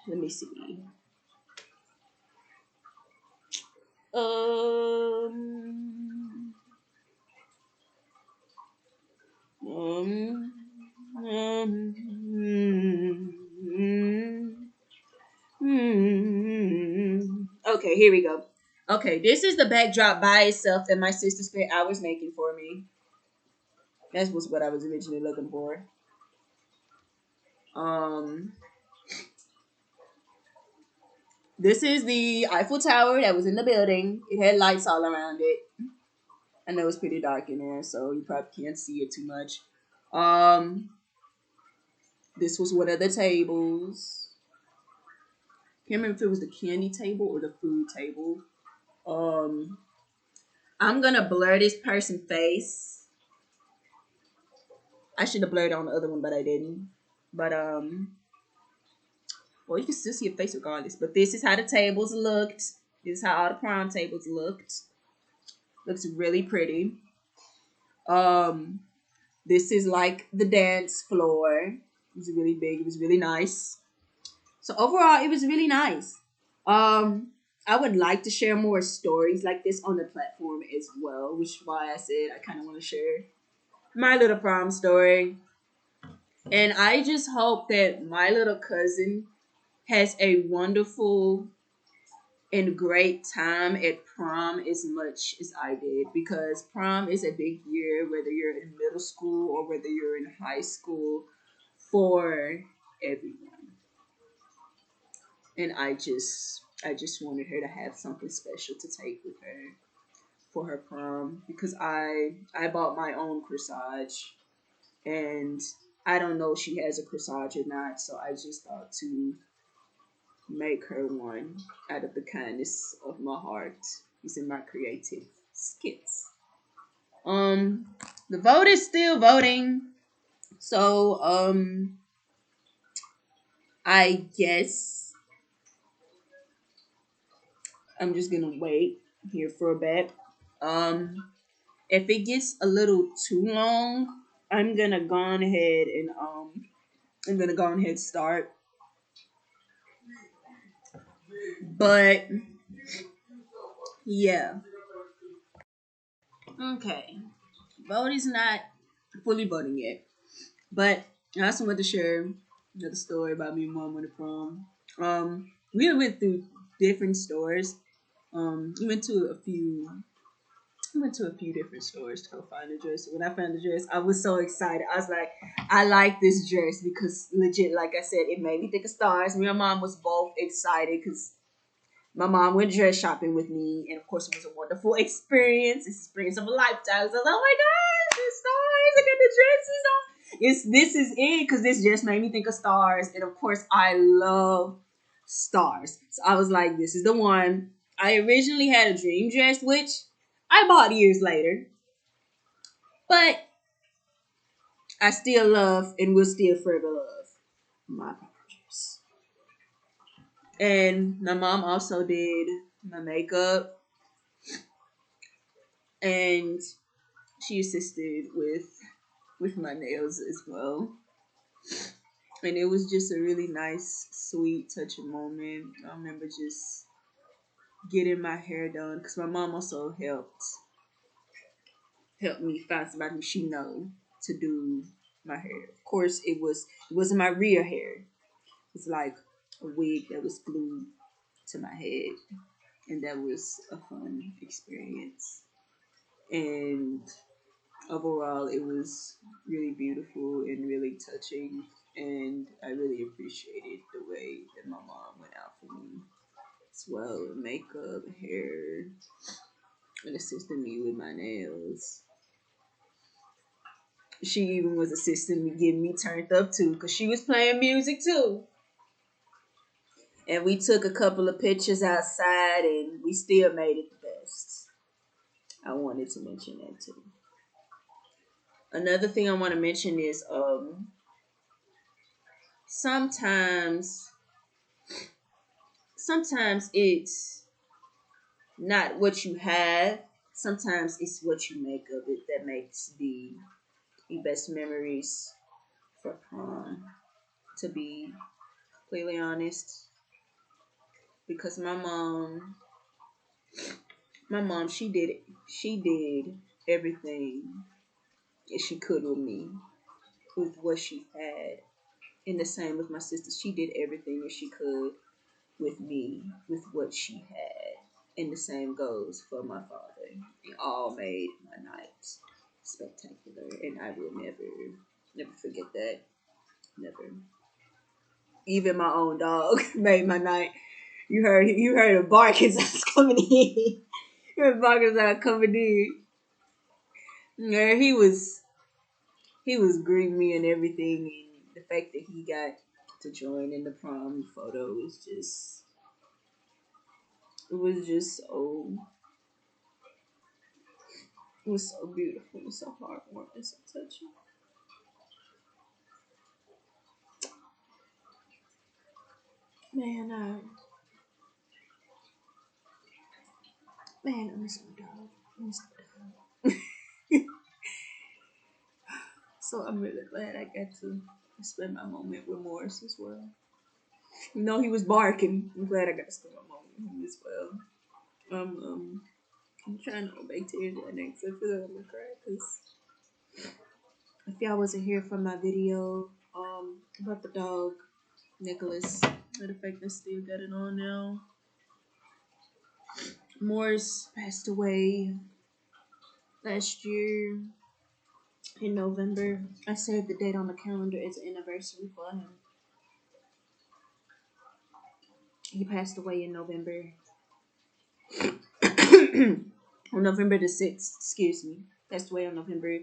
Let me see. Um, um, um, Okay, here we go. Okay, this is the backdrop by itself that my sister spent hours making for me. That was what I was originally looking for. Um, this is the Eiffel Tower that was in the building. It had lights all around it. I know it's pretty dark in there, so you probably can't see it too much. Um, this was one of the tables. Can't remember if it was the candy table or the food table. Um, I'm gonna blur this person's face. I should have blurred on the other one, but I didn't. But well, you can still see your face regardless. But this is how the tables looked. This is how all the prom tables looked. Looks really pretty. Um, this is like the dance floor. It was really big. It was really nice. So overall, it was really nice. I would like to share more stories like this on the platform as well, which is why I said I kind of want to share my little prom story. And I just hope that my little cousin has a wonderful and great time at prom as much as I did because prom is a big year, whether you're in middle school or whether you're in high school, for everyone. And I just wanted her to have something special to take with her for her prom because I bought my own corsage and I don't know if she has a corsage or not, so I just thought to make her one out of the kindness of my heart using my creative skits. Um, the vote is still voting, so I guess I'm just gonna wait here for a bit. Um, if it gets a little too long, I'm gonna go on ahead and I'm gonna go on ahead and start. But yeah, okay. Vote is not fully voting yet. But I also want to share another story about me and mom when the prom. We went through different stores. We went to a few went to a few different stores to go find a dress. When I found the dress, I was so excited. I was like, I like this dress because legit, like I said, it made me think of stars. Me and my mom was both excited because my mom went dress shopping with me, and of course, it was a wonderful experience. It's experience of a lifetime. So I was like, oh my gosh, the stars! Look at the dresses on. This is it because this just made me think of stars, and of course, I love stars. So I was like, this is the one. I originally had a dream dress, which I bought years later, but I still love and will still forever love my prom dress. And my mom also did my makeup, and she assisted with my nails as well. And it was just a really nice, sweet, touching moment. I remember just getting my hair done because my mom also helped me find somebody who she know to do my hair. Of course, it wasn't my real hair. It's like a wig that was glued to my head, and that was a fun experience. And overall, it was really beautiful and really touching, and I really appreciated the way that my mom went out for me as well. Makeup, hair, and assisting me with my nails. She even was assisting me getting me turned up too, because she was playing music too. And we took a couple of pictures outside, and we still made it the best. I wanted to mention that too. Another thing I want to mention is sometimes sometimes it's not what you have. Sometimes it's what you make of it that makes the best memories for prom. To be completely honest, because my mom, she did everything that she could with me with what she had, and the same with my sister. She did everything that she could with me with what she had. And the same goes for my father. They all made my night spectacular, and I will never forget that. Never. Even my own dog made my night. You heard a bark as I was coming in. You heard a bark as I was coming in. Yeah, he was greeting me and everything, and the fact that he got to join in the prom photo was just it was just so it was so beautiful. It was so heartwarming, so touching. Man, I miss my dog. I miss my dog. So I'm really glad I got to spend my moment with Morris as well. You know he was barking. I'm glad I got to spend my moment with him as well. I'm trying to obey Terry next. I feel like I'm gonna cry because if y'all wasn't here from my video about the dog Nicholas, the fact that I still got it on now. Morris passed away last year in November. I saved the date on the calendar as an anniversary for him. He passed away in November. On November the 6th, excuse me. Passed away on November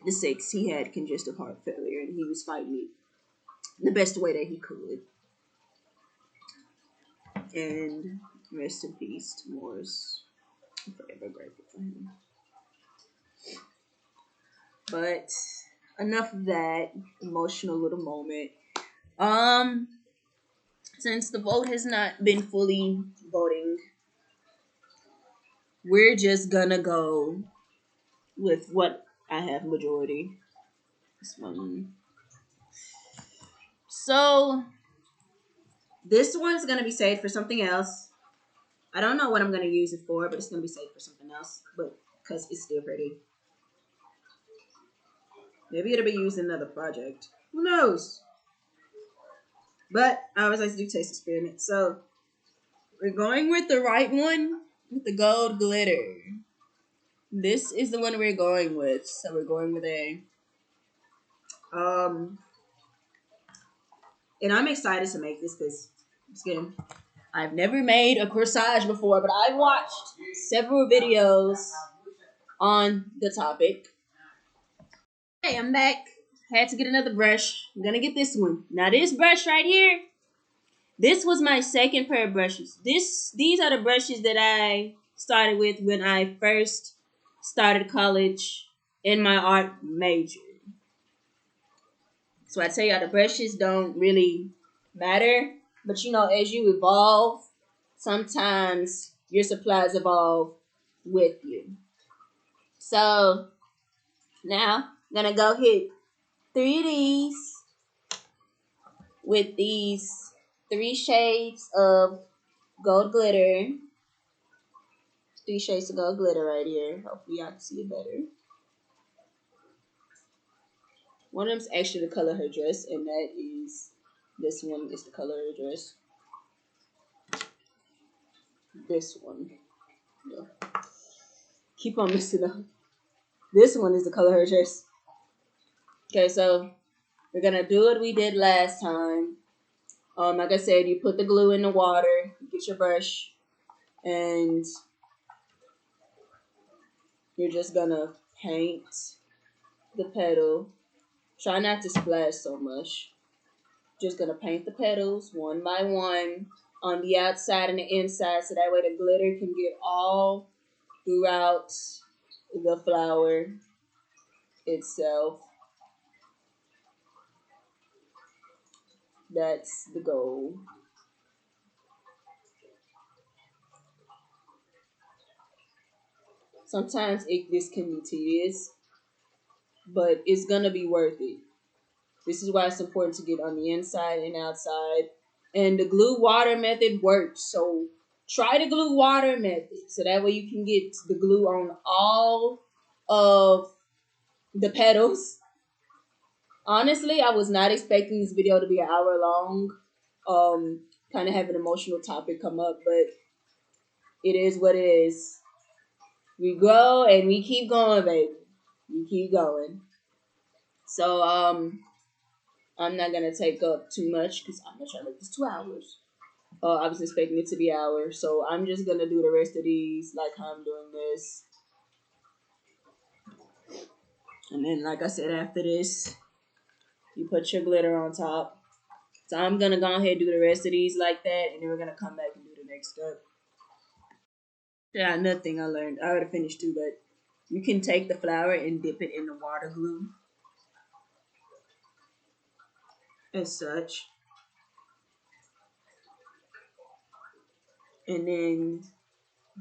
the 6th. He had congestive heart failure, and he was fighting it the best way that he could. And rest in peace to Morris. I'm forever grateful for him. But enough of that emotional little moment. Um, since the vote has not been fully voting, we're just gonna go with what I have majority. This one. So this one's gonna be saved for something else. I don't know what I'm gonna use it for, but it's gonna be saved for something else. But because it's still pretty, maybe it'll be used in another project. Who knows? But I always like to do taste experiments, so we're going with the right one with the gold glitter. This is the one we're going with. So we're going with a um and I'm excited to make this because again, I've never made a corsage before, but I've watched several videos on the topic. Hey, I'm back. Had to get another brush. I'm gonna get this one. Now this brush right here, this was my second pair of brushes. These are the brushes that I started with when I first started college in my art major. So I tell y'all the brushes don't really matter, but you know, as you evolve, sometimes your supplies evolve with you. So now I'm gonna go hit 3 of these with these 3 shades of gold glitter. 3 shades of gold glitter right here. Hopefully y'all can see it better. One of them's actually the color of her dress, and that is this one is the color of her dress. This one. Yeah. Keep on messing up. This one is the color of her dress. Okay, so we're gonna do what we did last time. Like I said, you put the glue in the water, you get your brush, and you're just gonna paint the petal. Try not to splash so much. Just gonna paint the petals one by one on the outside and the inside, so that way the glitter can get all throughout the flower itself. That's the goal. Sometimes this can be tedious, but it's gonna be worth it. This is why it's important to get on the inside and outside. And the glue water method works. So try the glue water method, so that way you can get the glue on all of the petals. Honestly, I was not expecting this video to be an hour long. Kind of have an emotional topic come up, but it is what it is. We grow and we keep going, baby. We keep going. So I'm not gonna take up too much because I'm gonna try to make this 2 hours. I was expecting it to be hours, so I'm just gonna do the rest of these like how I'm doing this. And then, like I said, after this, you put your glitter on top. So I'm gonna go ahead and do the rest of these like that, and then we're gonna come back and do the next step. Yeah, another thing I learned. I already finished too, but you can take the flour and dip it in the water glue as such. And then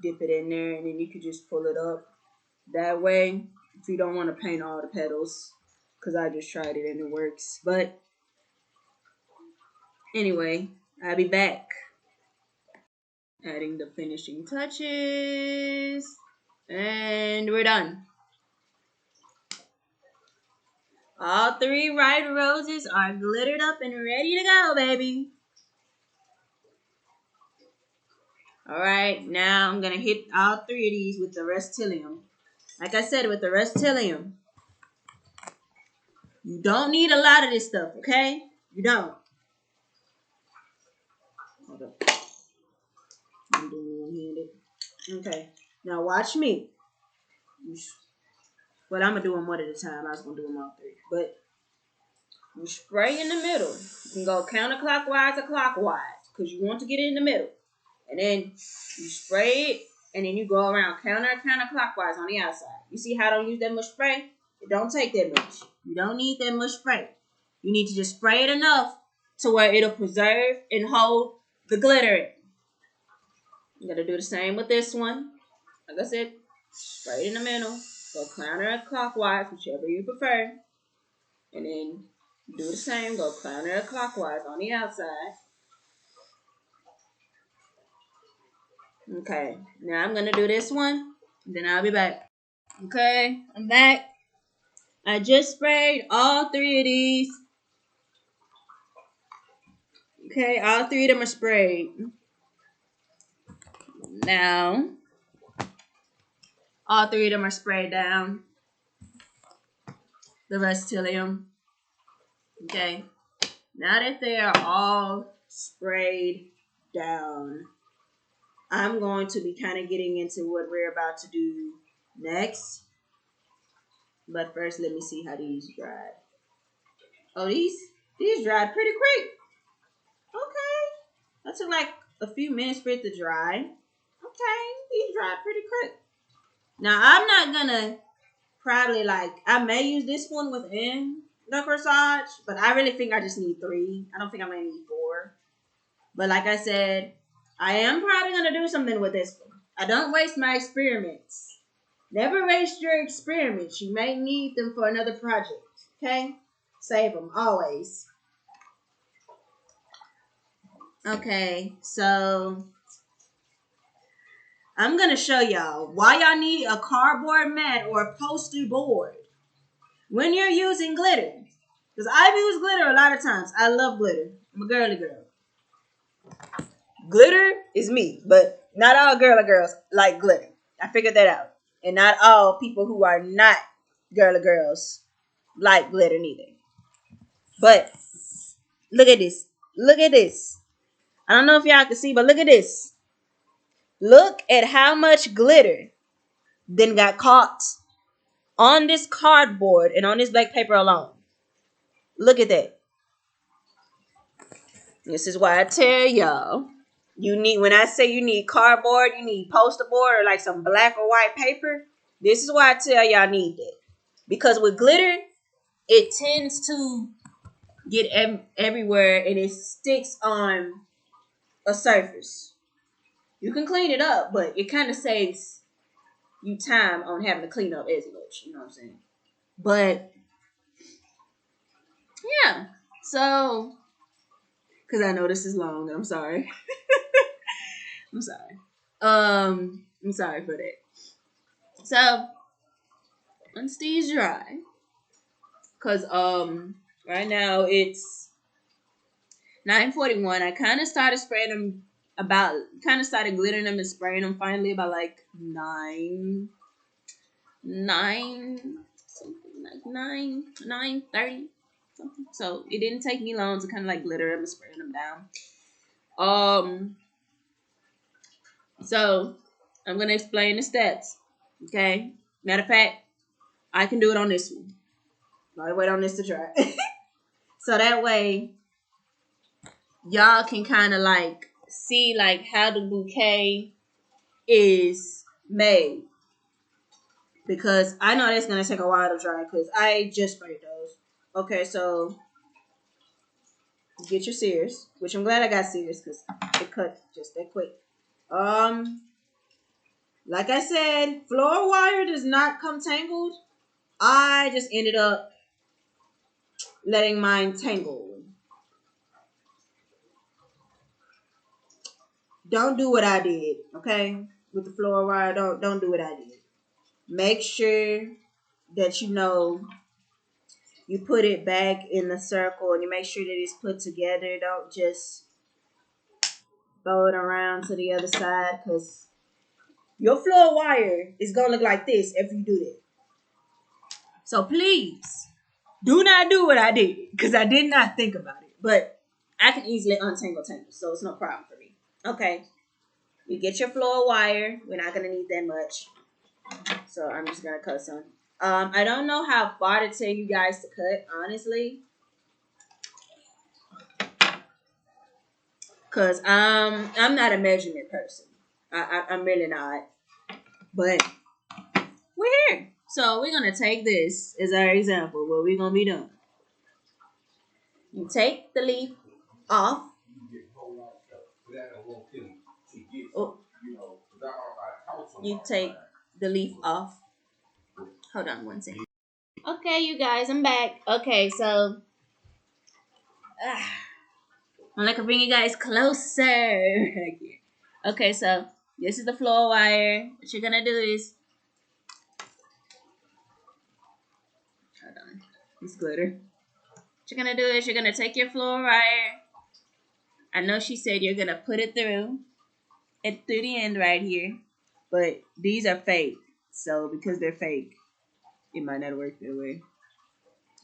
dip it in there, and then you could just pull it up. That way, if you don't want to paint all the petals, because I just tried it and it works. But anyway, I'll be back. Adding the finishing touches. And we're done. All 3 red roses are glittered up and ready to go, baby. Alright, now I'm going to hit all 3 of these with the Rust-Oleum. Like I said, with the Rust-Oleum, you don't need a lot of this stuff, okay? You don't. Hold up. I'm doing one-handed. Okay, now watch me. But I'm going to do them one at a time. I was going to do them all 3. But you spray in the middle. You can go counterclockwise or clockwise because you want to get it in the middle. And then you spray it, and then you go around counterclockwise on the outside. You see how I don't use that much spray? It don't take that much. You don't need that much spray. You need to just spray it enough to where it'll preserve and hold the glitter in. I'm going to do the same with this one. Like I said, spray it in the middle. Go counterclockwise, whichever you prefer. And then do the same. Go counterclockwise on the outside. Okay, now I'm going to do this one. Then I'll be back. Okay, I'm back. I just sprayed all 3 of these. Okay, all 3 of them are sprayed. Now, All three of them are sprayed down. The Rust-Oleum. Okay. Now that they are all sprayed down, I'm going to be kind of getting into what we're about to do next. But first, let me see how these dried. Oh, these dried pretty quick. Okay. That took like a few minutes for it to dry. Okay. These dried pretty quick. Now, I'm not gonna probably I may use this one within the corsage, but I really think I just need 3. I don't think I'm gonna need 4. But like I said, I am probably gonna do something with this one. I don't waste my experiments. Never waste your experiments. You may need them for another project. Okay? Save them always. Okay, so I'm gonna show y'all why y'all need a cardboard mat or a poster board when you're using glitter. Because I've used glitter a lot of times. I love glitter. I'm a girly girl. Glitter is me, but not all girly girls like glitter. I figured that out. And not all people who are not girly girls like glitter neither. But look at this. Look at this. I don't know if y'all can see, but look at this. Look at how much glitter then got caught on this cardboard and on this black paper alone. Look at that. This is why I tell y'all, when I say you need cardboard, you need poster board or like some black or white paper. This is why I tell y'all need that. Because with glitter, it tends to get everywhere and it sticks on a surface. You can clean it up, but it kind of saves you time on having to clean up as much. You know what I'm saying? But yeah, so because I know this is long, I'm sorry. I'm sorry. I'm sorry for that. So once these dry, cause right now it's 9:41. I kind of started spraying them started glittering them and spraying them finally about like 9 something like 9:30 something. So it didn't take me long to kind of like glitter them and spray them down. So I'm gonna explain the steps. Okay. Matter of fact, I can do it on this one. I'll wait on this to dry. So that way y'all can kind of like see like how the bouquet is made. Because I know that's gonna take a while to dry because I just sprayed those. Okay, so get your scissors, which I'm glad I got scissors because it cut just that quick. Like I said, floor wire does not come tangled. I just ended up letting mine tangle. Don't do what I did, okay? With the floor wire, don't do what I did. Make sure that you put it back in the circle and you make sure that it's put together. Don't just throw it around to the other side because your floor wire is going to look like this if you do that. So please, do not do what I did because I did not think about it. But I can easily untangle tangles, so it's no problem for me. Okay. You get your floor wire. We're not going to need that much. So I'm just going to cut some. I don't know how far to tell you guys to cut, honestly. Because I'm not a measurement person. I'm really not. But we're here. So we're going to take this as our example. What we're going to be doing. You take the leaf off. Oh. You take the leaf off. Hold on one second. Okay, you guys, I'm back. Okay, so I'm like to bring you guys closer. Okay, so this is the floor wire. What you're gonna do is hold on. It's glitter. What you're gonna do is you're gonna take your floor wire. I know she said you're gonna put it through the end right here, but these are fake. So because they're fake, it might not work that way.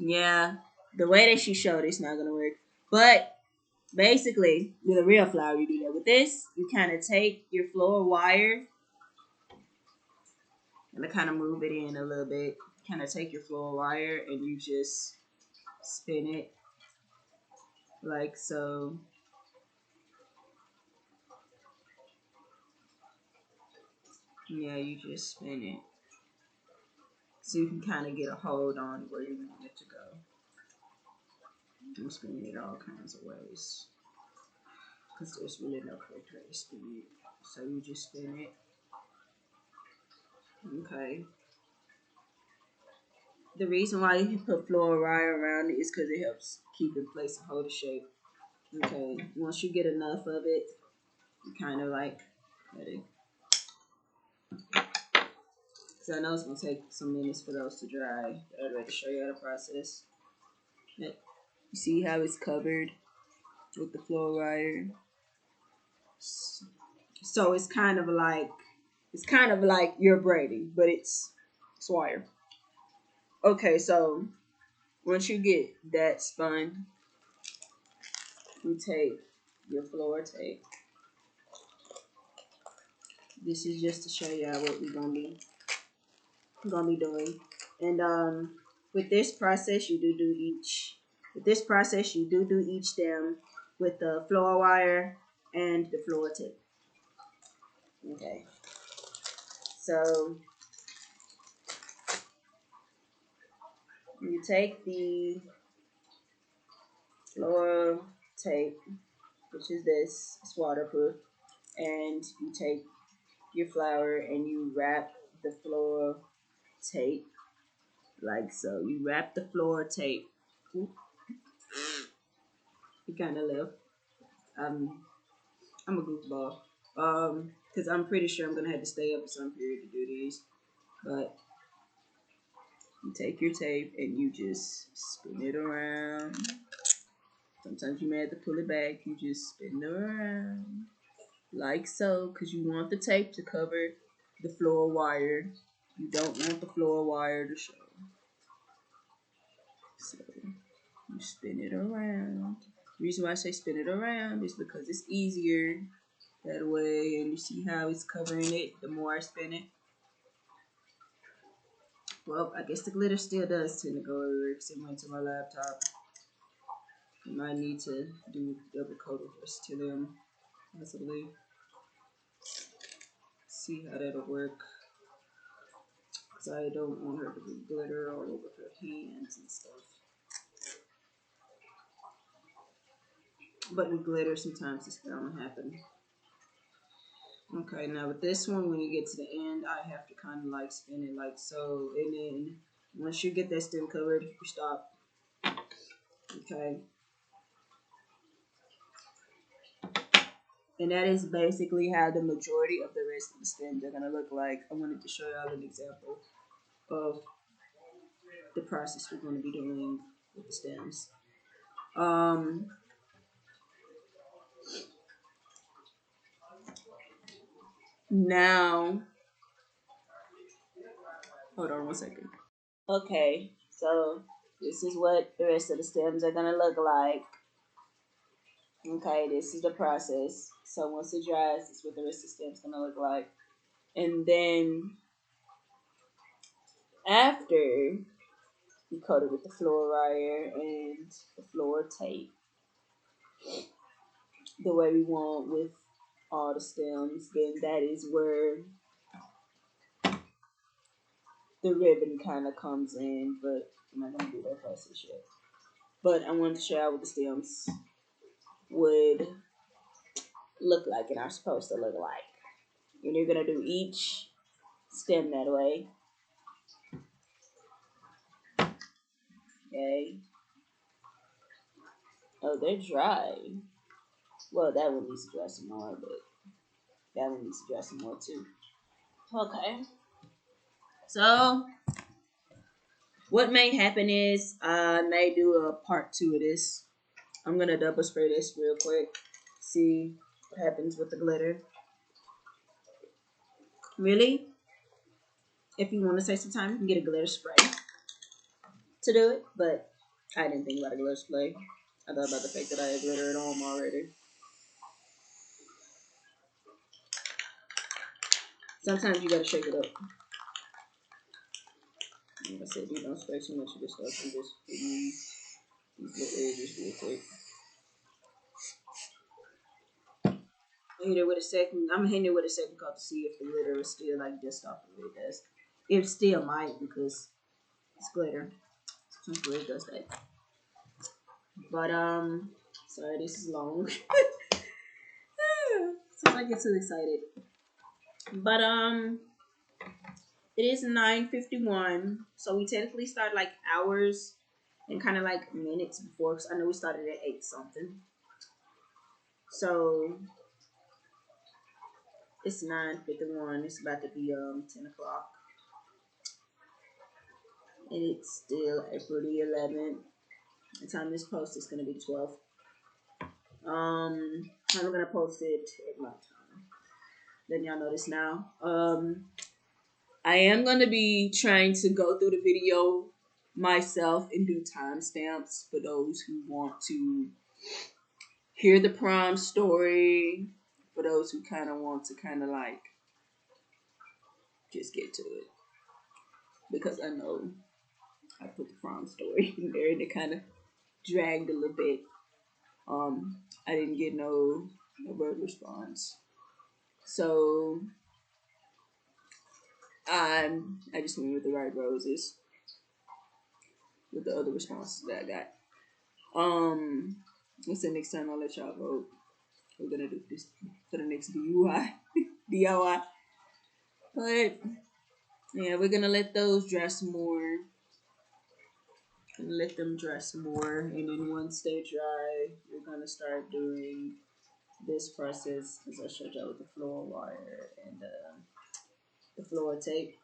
Yeah, the way that she showed it's not gonna work. But basically, with a real flower, you do that. With this, you kind of take your floor wire and kind of move it in a little bit. Kind of take your floor wire and you just spin it like so. Yeah, you just spin it. So you can kind of get a hold on where you want it to go. I'm spinning it all kinds of ways. Because there's really no correct way to spin it. So you just spin it. Okay. The reason why you put floral wire around it is because it helps keep in place and hold the shape. Okay. Once you get enough of it, you kind of like let it. Because I know it's going to take some minutes for those to dry. I'd rather show you how to process. You see how it's covered with the floral wire? So it's kind of like you're braiding, but it's wire. Okay, so once you get that spun, you take your floor tape. This is just to show you what we're gonna be doing. And with this process, you do each. With this process, you do each stem with the floor wire and the floor tape. Okay. So you take the floor tape, which is this, it's waterproof, and you take your flower and you wrap the floor tape like so. You wrap the floor tape. Oop, it kind of left. I'm a goofball. Because I'm pretty sure I'm gonna have to stay up for some period to do these. But you take your tape and you just spin it around. Sometimes you may have to pull it back. You just spin it around like so, because you want the tape to cover the floor wire. You don't want the floor wire to show. So you spin it around. The reason why I say spin it around is because it's easier that way, and you see how it's covering it the more I spin it. Well, I guess the glitter still does tend to go everywhere because it went to my laptop. You might need to do double coat of this to them, possibly. See how that'll work. Because I don't want her to be glitter all over her hands and stuff. But with glitter, sometimes it's bound to happen. Okay, now with this one, when you get to the end, I have to kind of like spin it like so. And then once you get that stem covered, you stop. Okay. And that is basically how the majority of the rest of the stems are going to look like. I wanted to show y'all an example of the process we're going to be doing with the stems. Now, hold on one second. Okay, so this is what the rest of the stems are going to look like. Okay, this is the process. So once it dries, this is what the rest of the stem's going to look like. And then after you coat it with the floor wire and the floor tape, the way we want with all the stems, then that is where the ribbon kind of comes in, but I'm not going to do that process yet. But I wanted to show you what the stems would look like and are supposed to look like. And you're going to do each stem that way. Okay. Oh, they're dry. Well, that one needs to dry some more, but that one needs to dry some more too. Okay. So, what may happen is I may do a part 2 of this. I'm going to double spray this real quick. See what happens with the glitter. Really? If you want to save some time, you can get a glitter spray to do it. But I didn't think about a glitter spray. I thought about the fact that I had glitter at home already. Sometimes you gotta shake it up. Like I said, you don't spray too much of this stuff. You just use these little edges real quick. I'm hitting it with a second. I'm hitting it with a second coat to see if the glitter is still like just off of it. Does it still might because it's glitter. Sometimes it does that. But sorry, this is long. Sometimes I get too excited. But it is 9:51, so we technically start like hours and kind of like minutes before. Cause I know we started at 8 something. So it's 9:51. It's about to be 10 o'clock, and it's still April the 11th. The time this post is gonna be 12th. I'm gonna post it at my time. Letting y'all know this now. I am gonna be trying to go through the video myself and do timestamps for those who want to hear the prom story. For those who kind of want to kind of like just get to it, because I know I put the prom story in there and it kind of dragged a little bit. I didn't get no word response, so I just went with the right roses with the other responses that I got. What's the next time? I'll let y'all vote. We're gonna do this for the next DIY. But yeah, we're gonna let those dry some more. And let them dry some more, and then once they dry, we're gonna start doing this process as I showed y'all with the floor wire and the floor tape.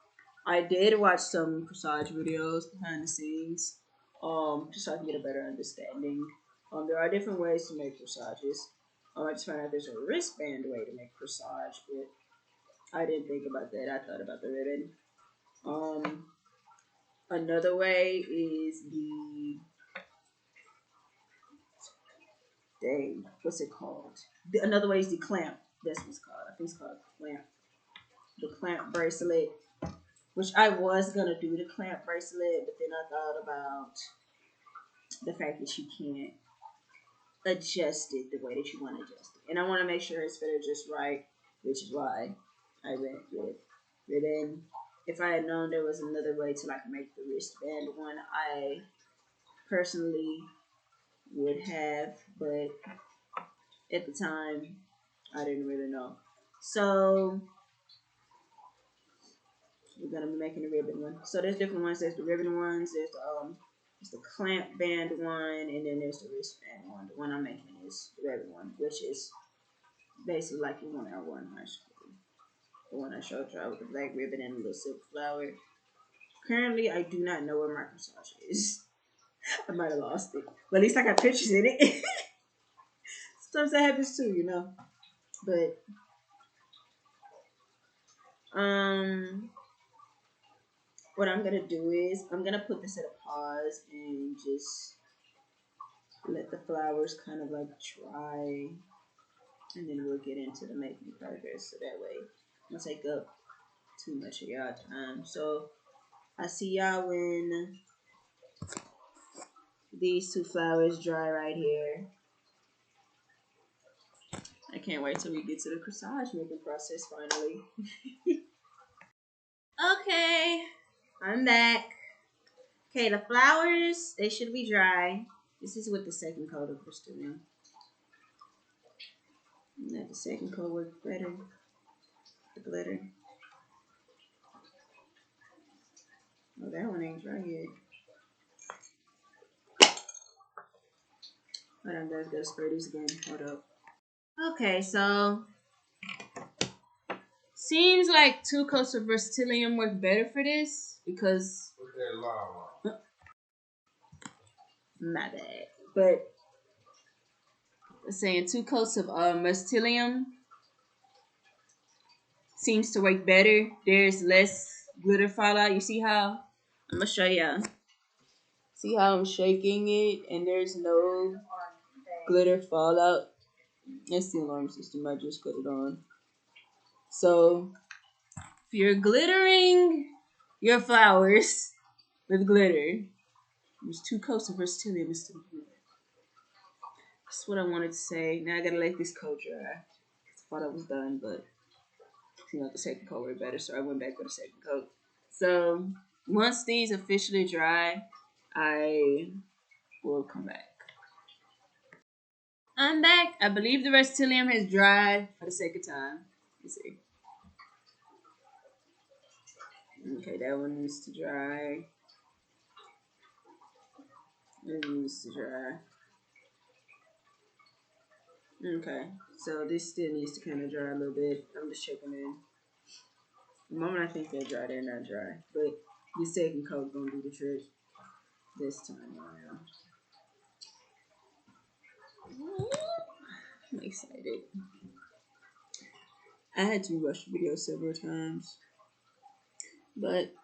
I did watch some corsage videos behind the scenes, just so I can get a better understanding. There are different ways to make corsages. I just found out there's a wristband way to make corsage, but I didn't think about that. I thought about the ribbon. Another way is what's it called? Another way is the clamp. That's what it's called. I think it's called clamp. The clamp bracelet, which I was gonna do the clamp bracelet, but then I thought about the fact that you can't adjust it the way that you want to adjust it, and I want to make sure it's fitted just right, which is why I went with ribbon. If I had known there was another way to like make the wristband one, I personally would have, but at the time I didn't really know. So we're gonna be making the ribbon one. So there's different ones. There's the ribbon ones. There's the clamp band one, and then there's the wristband one. The one I'm making is the ribbon one, which is basically like the one I wore in high school. The one I showed y'all with the black ribbon and the little silk flower. Currently, I do not know where my corsage is. I might have lost it, but at least I got pictures in it. Sometimes that happens too, you know. But what I'm gonna do is I'm gonna put this at a pause and just let the flowers kind of like dry, and then we'll get into the making progress. So that way, it won't take up too much of y'all time. So I see y'all when these two flowers dry right here. I can't wait till we get to the corsage making process finally. Okay, I'm back. Okay, the flowers, they should be dry. This is with the second coat of Crystalline. Let the second coat work better. The glitter. Oh, that one ain't dry yet. Hold on, guys, gotta spray these again. Hold up. Okay, so seems like 2 coats of Versatillium work better for this because my bad. But saying 2 coats of Versatillium seems to work better. There's less glitter fall out. You see how? I'm gonna show y'all. See how I'm shaking it and there's no glitter fallout. That's the alarm system. I just put it on. So if you're glittering your flowers with glitter, there's 2 coats of versatility in this. That's what I wanted to say. Now I gotta let this coat dry. I thought I was done, but the second coat worked better, so I went back with a second coat. So once these officially dry, I will come back. I'm back. I believe the Restyllium has dried for the second time. Let's see. Okay, that one needs to dry. It needs to dry. Okay, so this still needs to kind of dry a little bit. I'm just checking in. The moment I think they're dry, they're not dry. But the second coat gonna do the trick this time around. I'm excited. I had to rush the video several times, but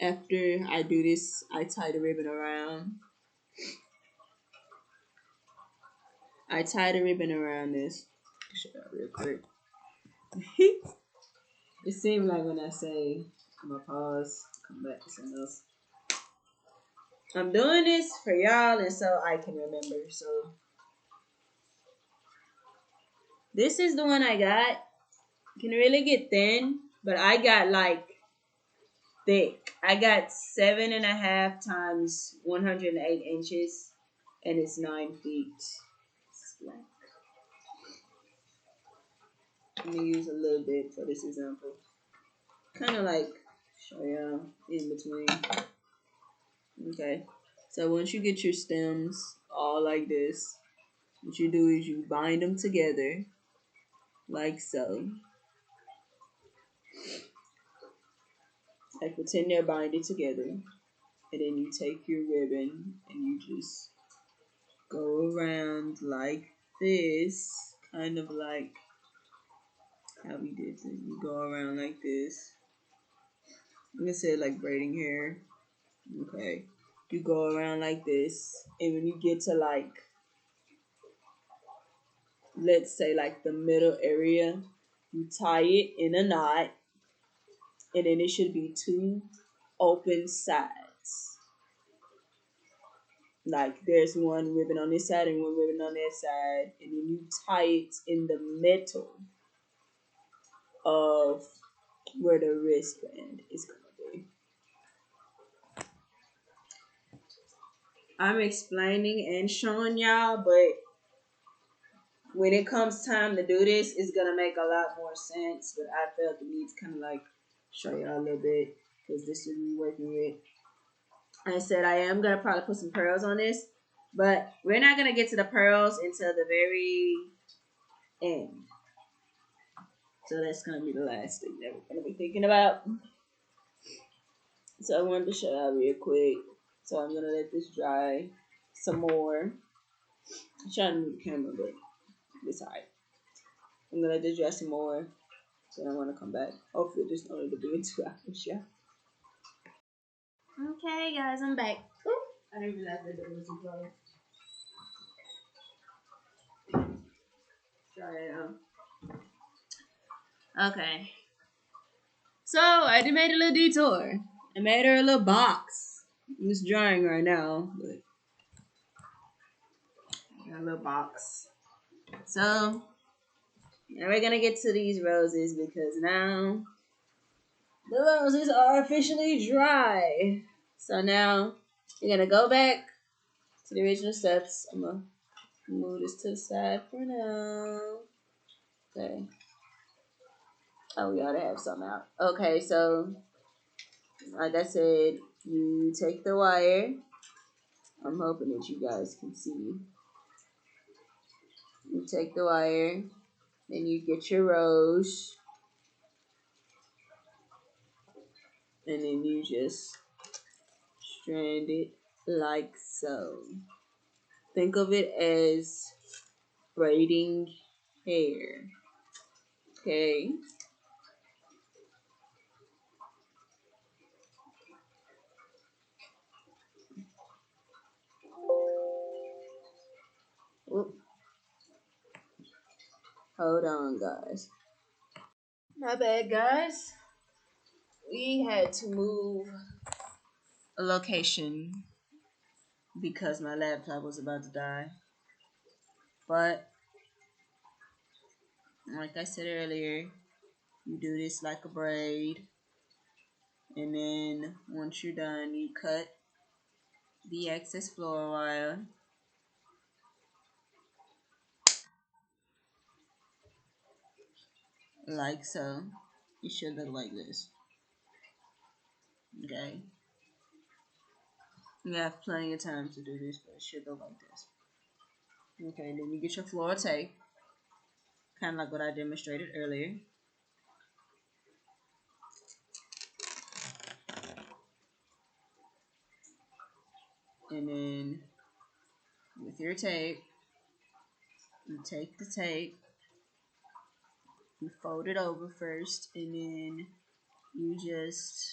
after I do this, I tie the ribbon around. I tie the ribbon around this. Shut up real quick. It seemed like when I say I'm gonna pause, come back to something else. I'm doing this for y'all and so I can remember. So this is the one I got. Can really get thin, but I got like thick. I got 7.5 times 108 inches, and it's 9 feet. It's black. I'm gonna use a little bit for this example. Kind of like show y'all in between. Okay, so once you get your stems all like this, what you do is you bind them together like so. Like pretend they're binded together, and then you take your ribbon and you just go around like this, kind of like how we did it. You go around like this. I'm gonna say like braiding hair. Okay. You go around like this, and when you get to like, let's say like the middle area, you tie it in a knot, and then it should be 2 open sides. Like there's one ribbon on this side and one ribbon on that side, and then you tie it in the middle of where the wristband is gonna be. I'm explaining and showing y'all, but when it comes time to do this, it's gonna make a lot more sense. But I felt the need to kind of like show y'all a little bit because this is me working with. I said I am gonna probably put some pearls on this, but we're not gonna get to the pearls until the very end. So that's gonna be the last thing that we're gonna be thinking about. So I wanted to show y'all real quick. So I'm gonna let this dry some more. I'm trying to move the camera, but it's alright. I'm gonna let this dry some more. So I want to come back. Hopefully this only to be in 2 hours, yeah. Okay, guys, I'm back. Oop, I didn't realize that there was some color. Try it out. Okay. So I did made a little detour. I made her a little box. It's drying right now, but I got a little box. So now we're gonna get to these roses because now the roses are officially dry. So now we're gonna go back to the original steps. I'm gonna move this to the side for now. Okay. Oh, we ought to have some out. Okay, so like I said, you take the wire. I'm hoping that you guys can see. You take the wire, then you get your rose, and then you just strand it like so. Think of it as braiding hair. Okay. Oop, hold on, guys. My bad, guys. We had to move a location because my laptop was about to die. But like I said earlier, you do this like a braid, and then once you're done, you cut the excess floral wire like so. It should look like this. Okay. You have plenty of time to do this, but it should look like this. Okay, then you get your floral tape, kind of like what I demonstrated earlier. And then with your tape, you take the tape, you fold it over first, and then you just,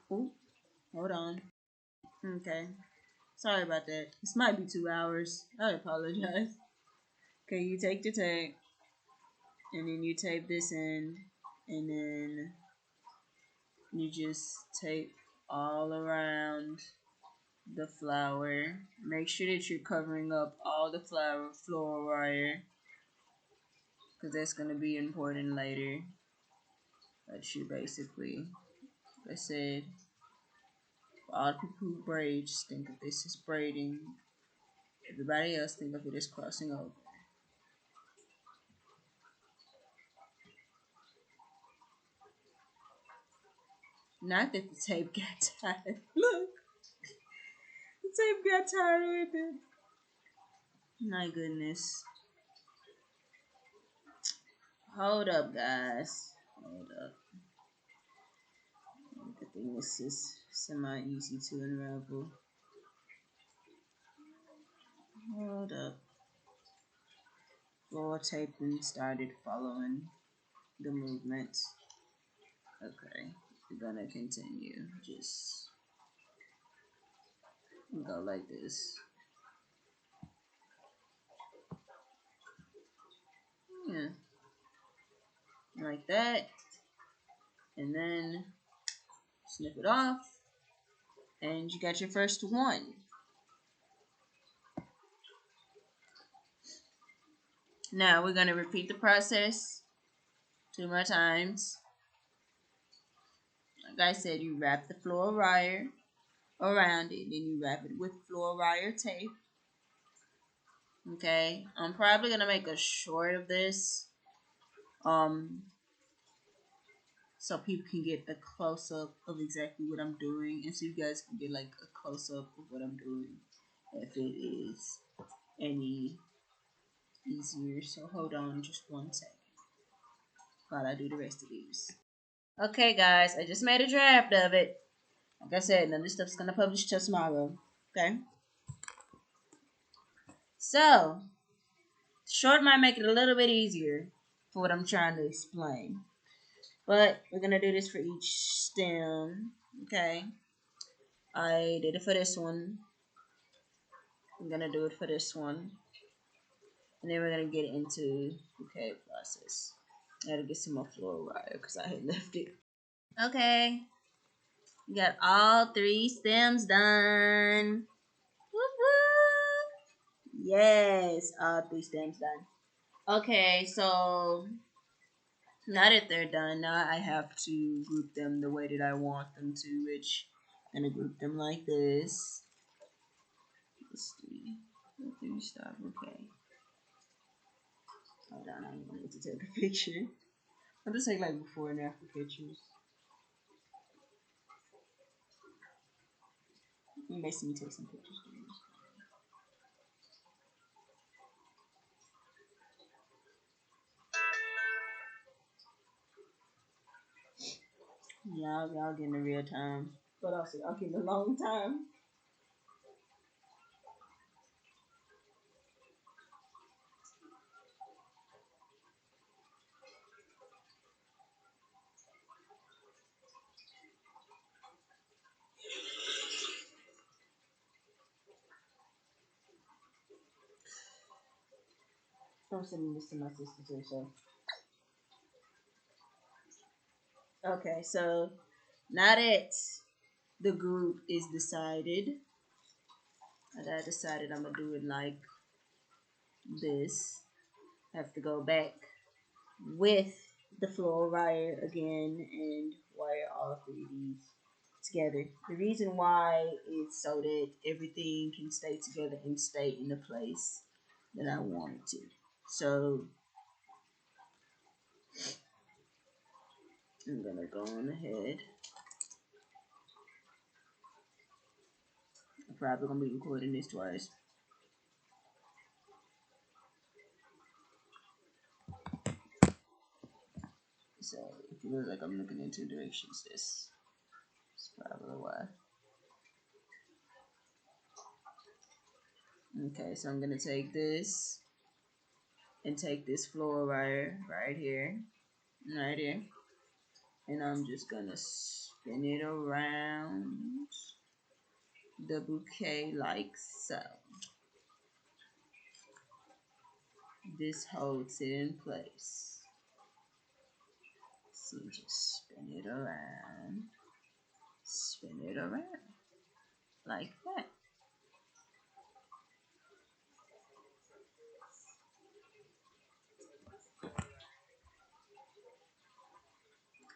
oh, hold on. Okay, sorry about that. This might be 2 hours. I apologize. Okay, you take the tape, and then you tape this end, and then you just tape all around the flower. Make sure that you're covering up all the floral wire, because that's going to be important later. But you basically, like I said, for all the people who braid, just think of this as braiding. Everybody else think of it as crossing over. Not that the tape got tired. Look, the tape got tired with it. My goodness. Hold up, guys. Hold up. I think this is semi-easy to unravel. Hold up. Floor taping started following the movement. Okay, we're gonna continue. Just go like this. Yeah, like that. And then snip it off. And you got your first one. Now we're gonna repeat the process 2 more times. Like I said, you wrap the floral wire around it, then you wrap it with floral wire tape. Okay, I'm probably gonna make a short of this, so people can get a close up of exactly what I'm doing, and so you guys can get like a close up of what I'm doing, if it is any easier. So hold on just 1 second while I do the rest of these. Okay, guys, I just made a draft of it. Like I said, none of this stuff's gonna publish till tomorrow. Okay. So, short might make it a little bit easier for what I'm trying to explain. But we're gonna do this for each stem. Okay. I did it for this one. I'm gonna do it for this one. And then we're gonna get into the bouquet process. I gotta get some more floral wire because I had left it. Okay. We got all 3 stems done. Whoop, whoop. Yes, all 3 stems done. Okay, so now that they're done, now I have to group them the way that I want them to, which I'm gonna group them like this. Let's see. Let stop. Okay. Hold on, I'm gonna need to take a picture. I'll just take like before and after pictures. You may see me take some pictures. Y'all getting the real time, but also y'all getting a long time. I'm sending this to my sister too. So okay, so now that the group is decided, and I decided I'm gonna do it like this. Have to go back with the floral wire again and wire all three of these together. The reason why is so that everything can stay together and stay in the place that I want it to. So I'm gonna go on ahead. I'm probably gonna be recording this twice. So if it looks like I'm looking in two directions, this is probably why. Okay, so I'm gonna take this and take this floral wire right here, and I'm just gonna spin it around the bouquet like so. This holds it in place. So just spin it around like that.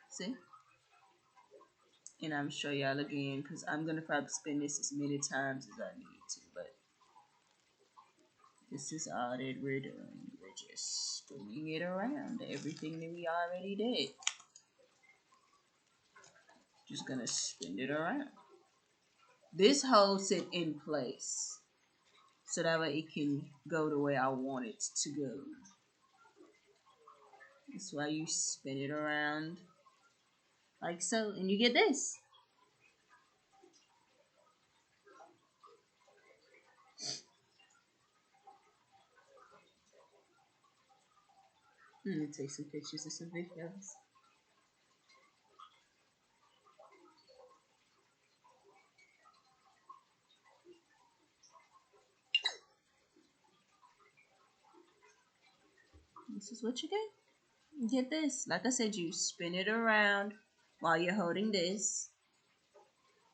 See? And I'm show y'all again because I'm gonna probably spin this as many times as I need to, but this is all that we're doing. We're just spinning it around. Everything that we already did. Just gonna spin it around. This holds it in place. So that way it can go the way I want it to go. That's why you spin it around like so, and you get this. Let me take some pictures of some videos. This is what you get. You get this. Like I said, you spin it around while you're holding this,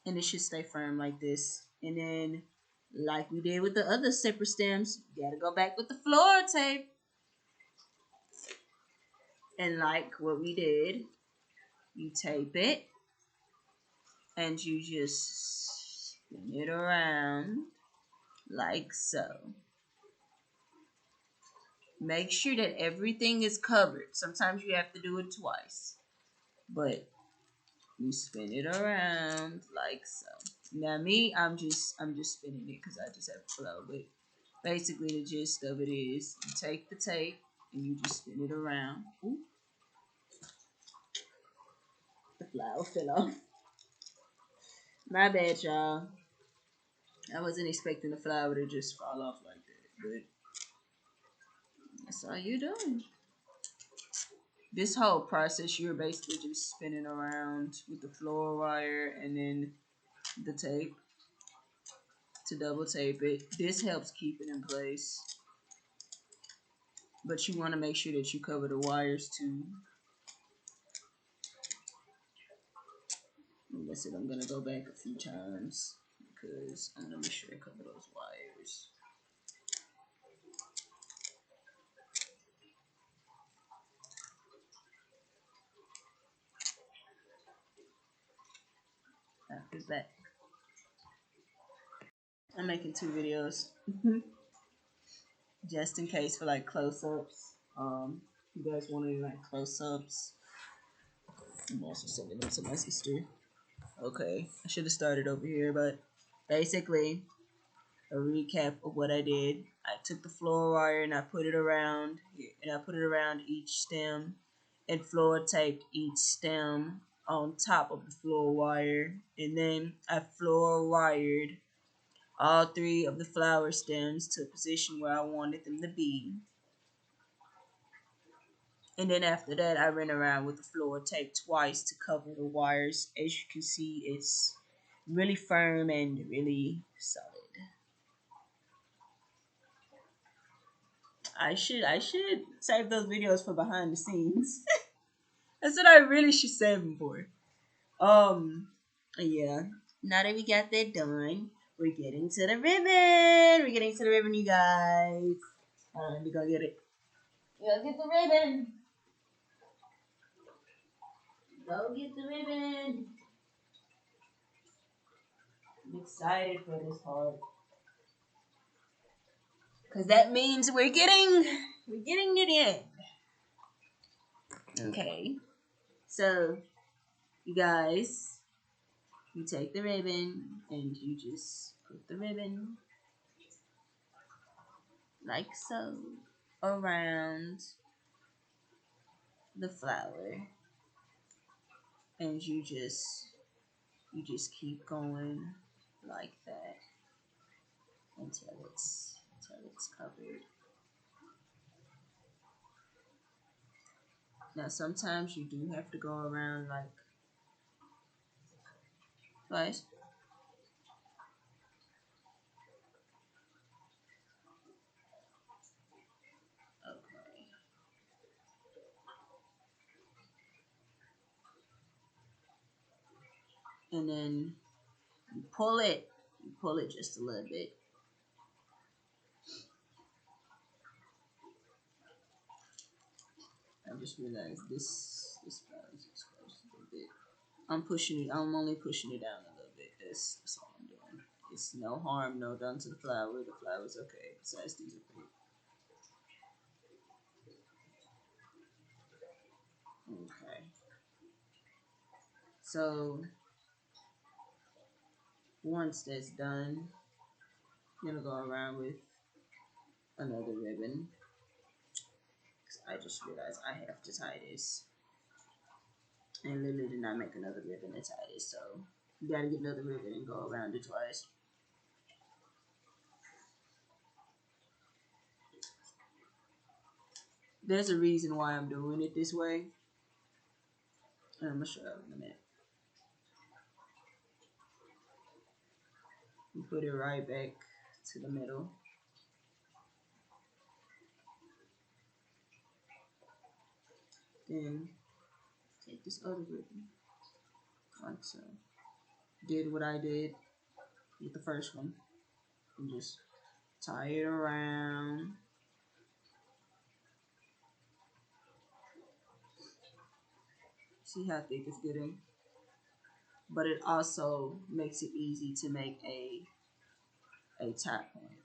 and it should stay firm like this. And then, like we did with the other zipper stems, you gotta go back with the floor tape. And like what we did, you tape it and you just spin it around like so. Make sure that everything is covered. Sometimes you have to do it twice, but you spin it around like so. Now me, I'm just spinning it because I just have flow. But basically, the gist of it is you take the tape and you just spin it around. Ooh, the flower fell off. My bad, y'all. I wasn't expecting the flower to just fall off like that, but that's all you're doing. This whole process, you're basically just spinning around with the floor wire and then the tape to double tape it. This helps keep it in place, but you want to make sure that you cover the wires too. Like I said, I'm gonna go back a few times because I'm gonna make sure I cover those wires. After that, I'm making two videos just in case for like close-ups. You guys want any like close-ups? I'm also sending them to my sister. Okay, I should have started over here, but basically, a recap of what I did. I took the floor wire and I put it around here, and I put it around each stem, and floor taped each stem on top of the floor wire, and then I floor wired all three of the flower stems to a position where I wanted them to be. And then after that, I ran around with the floor tape twice to cover the wires. As you can see, it's really firm and really solid. I should save those videos for behind the scenes. That's what I really should save them for. Yeah. Now that we got that done, we're getting to the ribbon. We're getting to the ribbon, you guys. Let me go get it. Go get the ribbon. Go get the ribbon. I'm excited for this part. Cause that means we're getting to the end. Okay. So you guys, you take the ribbon and you just put the ribbon like so around the flower, and you just keep going like that until it's covered. Now sometimes you do have to go around like twice. Okay. And then you pull it. You pull it just a little bit. I just realized this flower is exposed a little bit. I'm pushing it. I'm only pushing it down a little bit. That's all I'm doing. It's no harm, no done to the flower. The flower's okay. Besides, these are pretty. Okay. So once that's done, I'm gonna go around with another ribbon. I just realized I have to tie this, and Lily did not make another ribbon to tie this, so you gotta get another ribbon and go around it twice. There's a reason why I'm doing it this way, and I'm gonna show you in a minute. You put it right back to the middle. Then take this other ribbon, like so. Did what I did with the first one, and just tie it around. See how thick it's getting? But it also makes it easy to make a top point.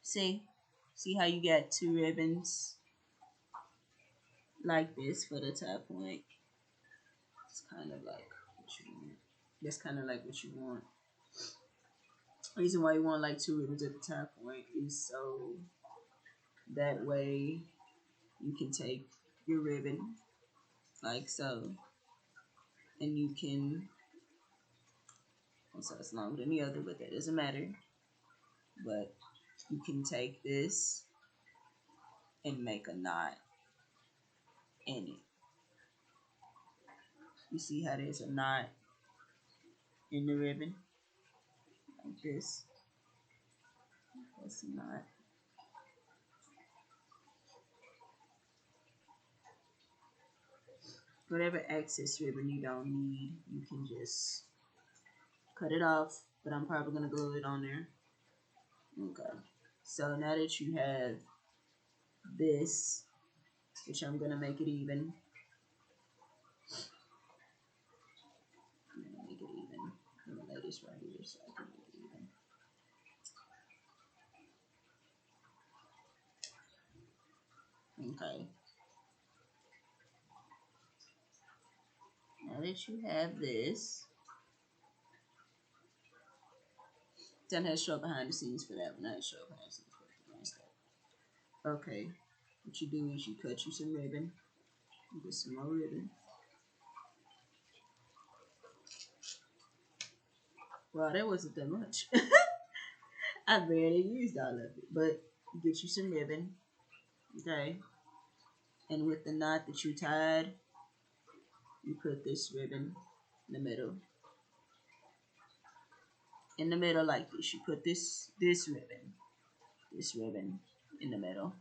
See how you got two ribbons like this for the top point? It's kind of like what you want. That's kind of like what you want. The reason why you want like two ribbons at the top point is so that way you can take your ribbon like so, and you can, so it's longer than the other, but that doesn't matter. But you can take this and make a knot in it. You see how there's a knot in the ribbon? Like this. That's a knot. Whatever excess ribbon you don't need, you can just cut it off, but I'm probably going to glue it on there. Okay. So now that you have this, which I'm going to make it even. I'm going to make it even. I'm going to lay this right here so I can make it even. Okay. Now that you have this, then I show behind the scenes for that one. I show behind the scenes for the green stuff. Okay. What you do is you cut you some ribbon. You get some more ribbon. Wow, that wasn't that much. I barely used all of it. But get you some ribbon. Okay. And with the knot that you tied, you put this ribbon in the middle. in the middle like this. You put this ribbon in the middle.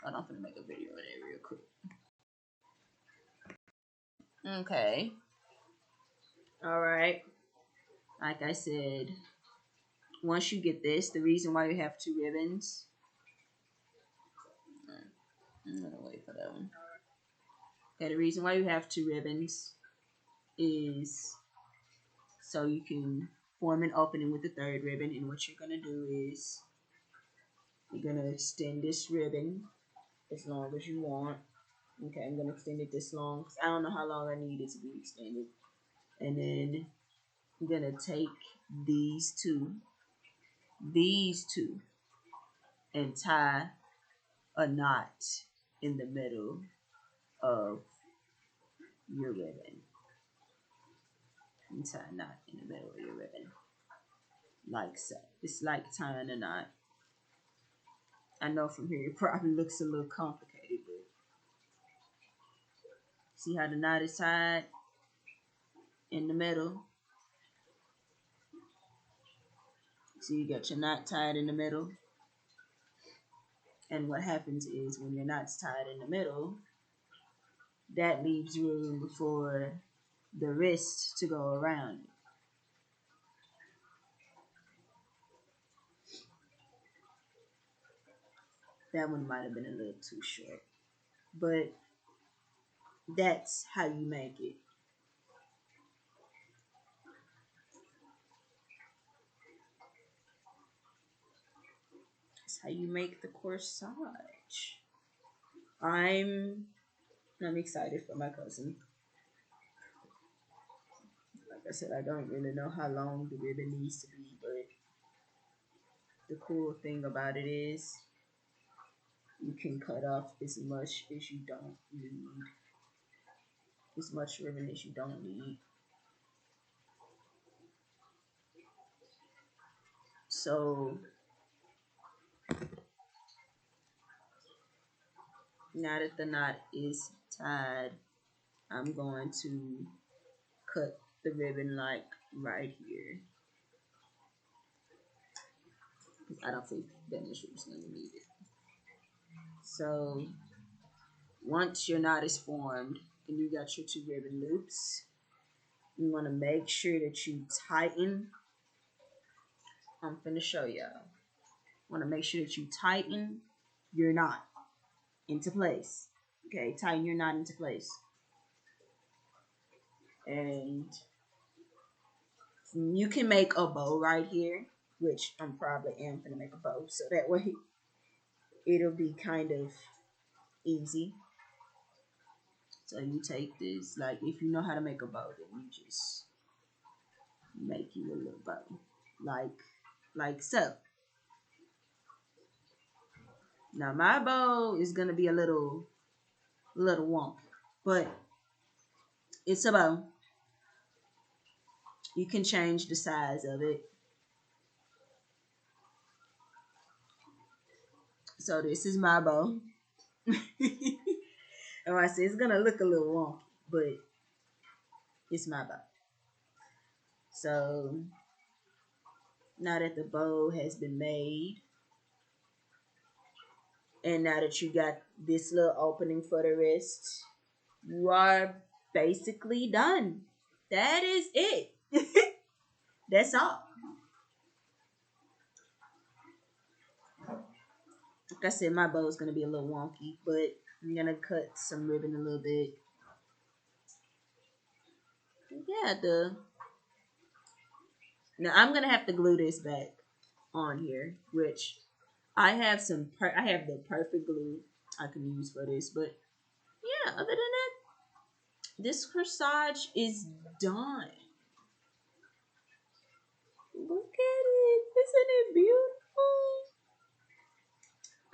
I'm gonna make a video of that real quick. Okay. All right. Like I said, once you get this, the reason why you have two ribbons. I'm gonna wait for that one. Okay, the reason why you have two ribbons is so you can form an opening with the third ribbon, and what you're gonna do is you're gonna extend this ribbon as long as you want. Okay, I'm gonna extend it this long because I don't know how long I need it to be extended. And then I'm gonna take these two, and tie a knot in the middle of your ribbon. And tie a knot in the middle of your ribbon. Like so. It's like tying a knot. I know from here it probably looks a little complicated, but see how the knot is tied in the middle? So you got your knot tied in the middle. And what happens is when your knot's tied in the middle, that leaves room for the wrist to go around it. That one might have been a little too short, but that's how you make it. That's how you make the corsage. I'm excited for my cousin. Like I said, I don't really know how long the ribbon needs to be, but the cool thing about it is you can cut off as much as you don't need. As much ribbon as you don't need. So now that the knot is tied, I'm going to cut the ribbon like right here. I don't think that much ribbon's gonna need it. So once your knot is formed and you got your two ribbon loops, you want to make sure that you tighten. I'm finna show y'all. Want to make sure that you tighten your knot into place. Okay, tighten your knot into place. And you can make a bow right here, which I'm probably am gonna make a bow, so that way it'll be kind of easy. So you take this, like if you know how to make a bow, then you just make you a little bow, like so. Now my bow is gonna be a little wonky, but it's a bow. You can change the size of it. So this is my bow. And I say it's gonna look a little wonky, but it's my bow. So now that the bow has been made, and now that you got this little opening for the wrist, you are basically done. That is it. That's all. Like I said, my bow is going to be a little wonky, but I'm going to cut some ribbon a little bit. Yeah, now I'm going to have to glue this back on here, which I have I have the perfect glue I can use for this, but yeah, other than that, this corsage is done. Look at it. Isn't it beautiful?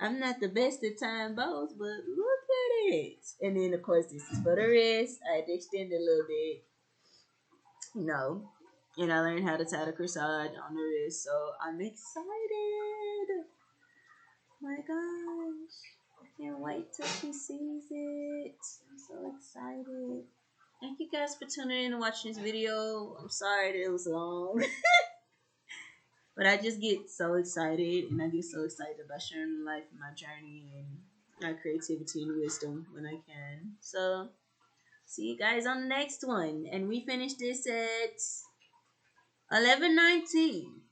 I'm not the best at tying bows, but look at it. And then, of course, this is for the wrist. I had to extend it a little bit. And I learned how to tie the corsage on the wrist, so I'm excited. My gosh. I can't wait till she sees it. I'm so excited. Thank you guys for tuning in and watching this video. I'm sorry that it was long. But I just get so excited, and I get so excited about sharing life and my journey and my creativity and wisdom when I can. So, see you guys on the next one. And we finished this at 11:19.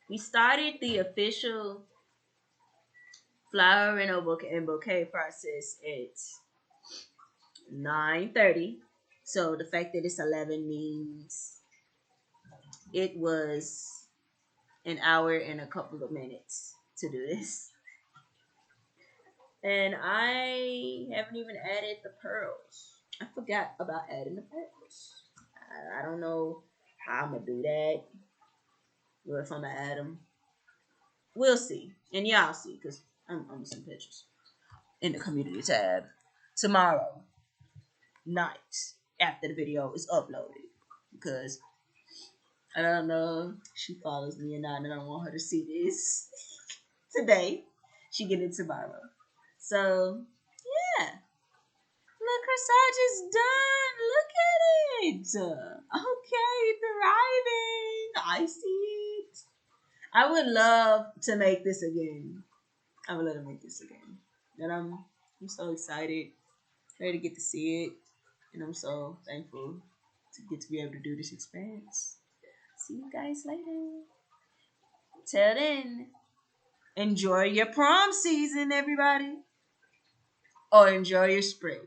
We started the official flower and bouquet process at 9:30. So the fact that it's 11 means it was an hour and a couple of minutes to do this. And I haven't even added the pearls. I forgot about adding the pearls. I don't know how I'm gonna do that, or if I'm gonna add them. We'll see, and y'all see, because I'm some pictures in the community tab tomorrow night after the video is uploaded, because I don't know if she follows me or not, and I don't want her to see this today. She get it tomorrow. So yeah. Look, corsage is done. Look at it. Okay, thriving. I see it. I would love to make this again. I would love to make this again. And I'm so excited, ready to get to see it. And I'm so thankful to get to be able to do this experience. See you guys later. Till then, enjoy your prom season, everybody. Or enjoy your spring.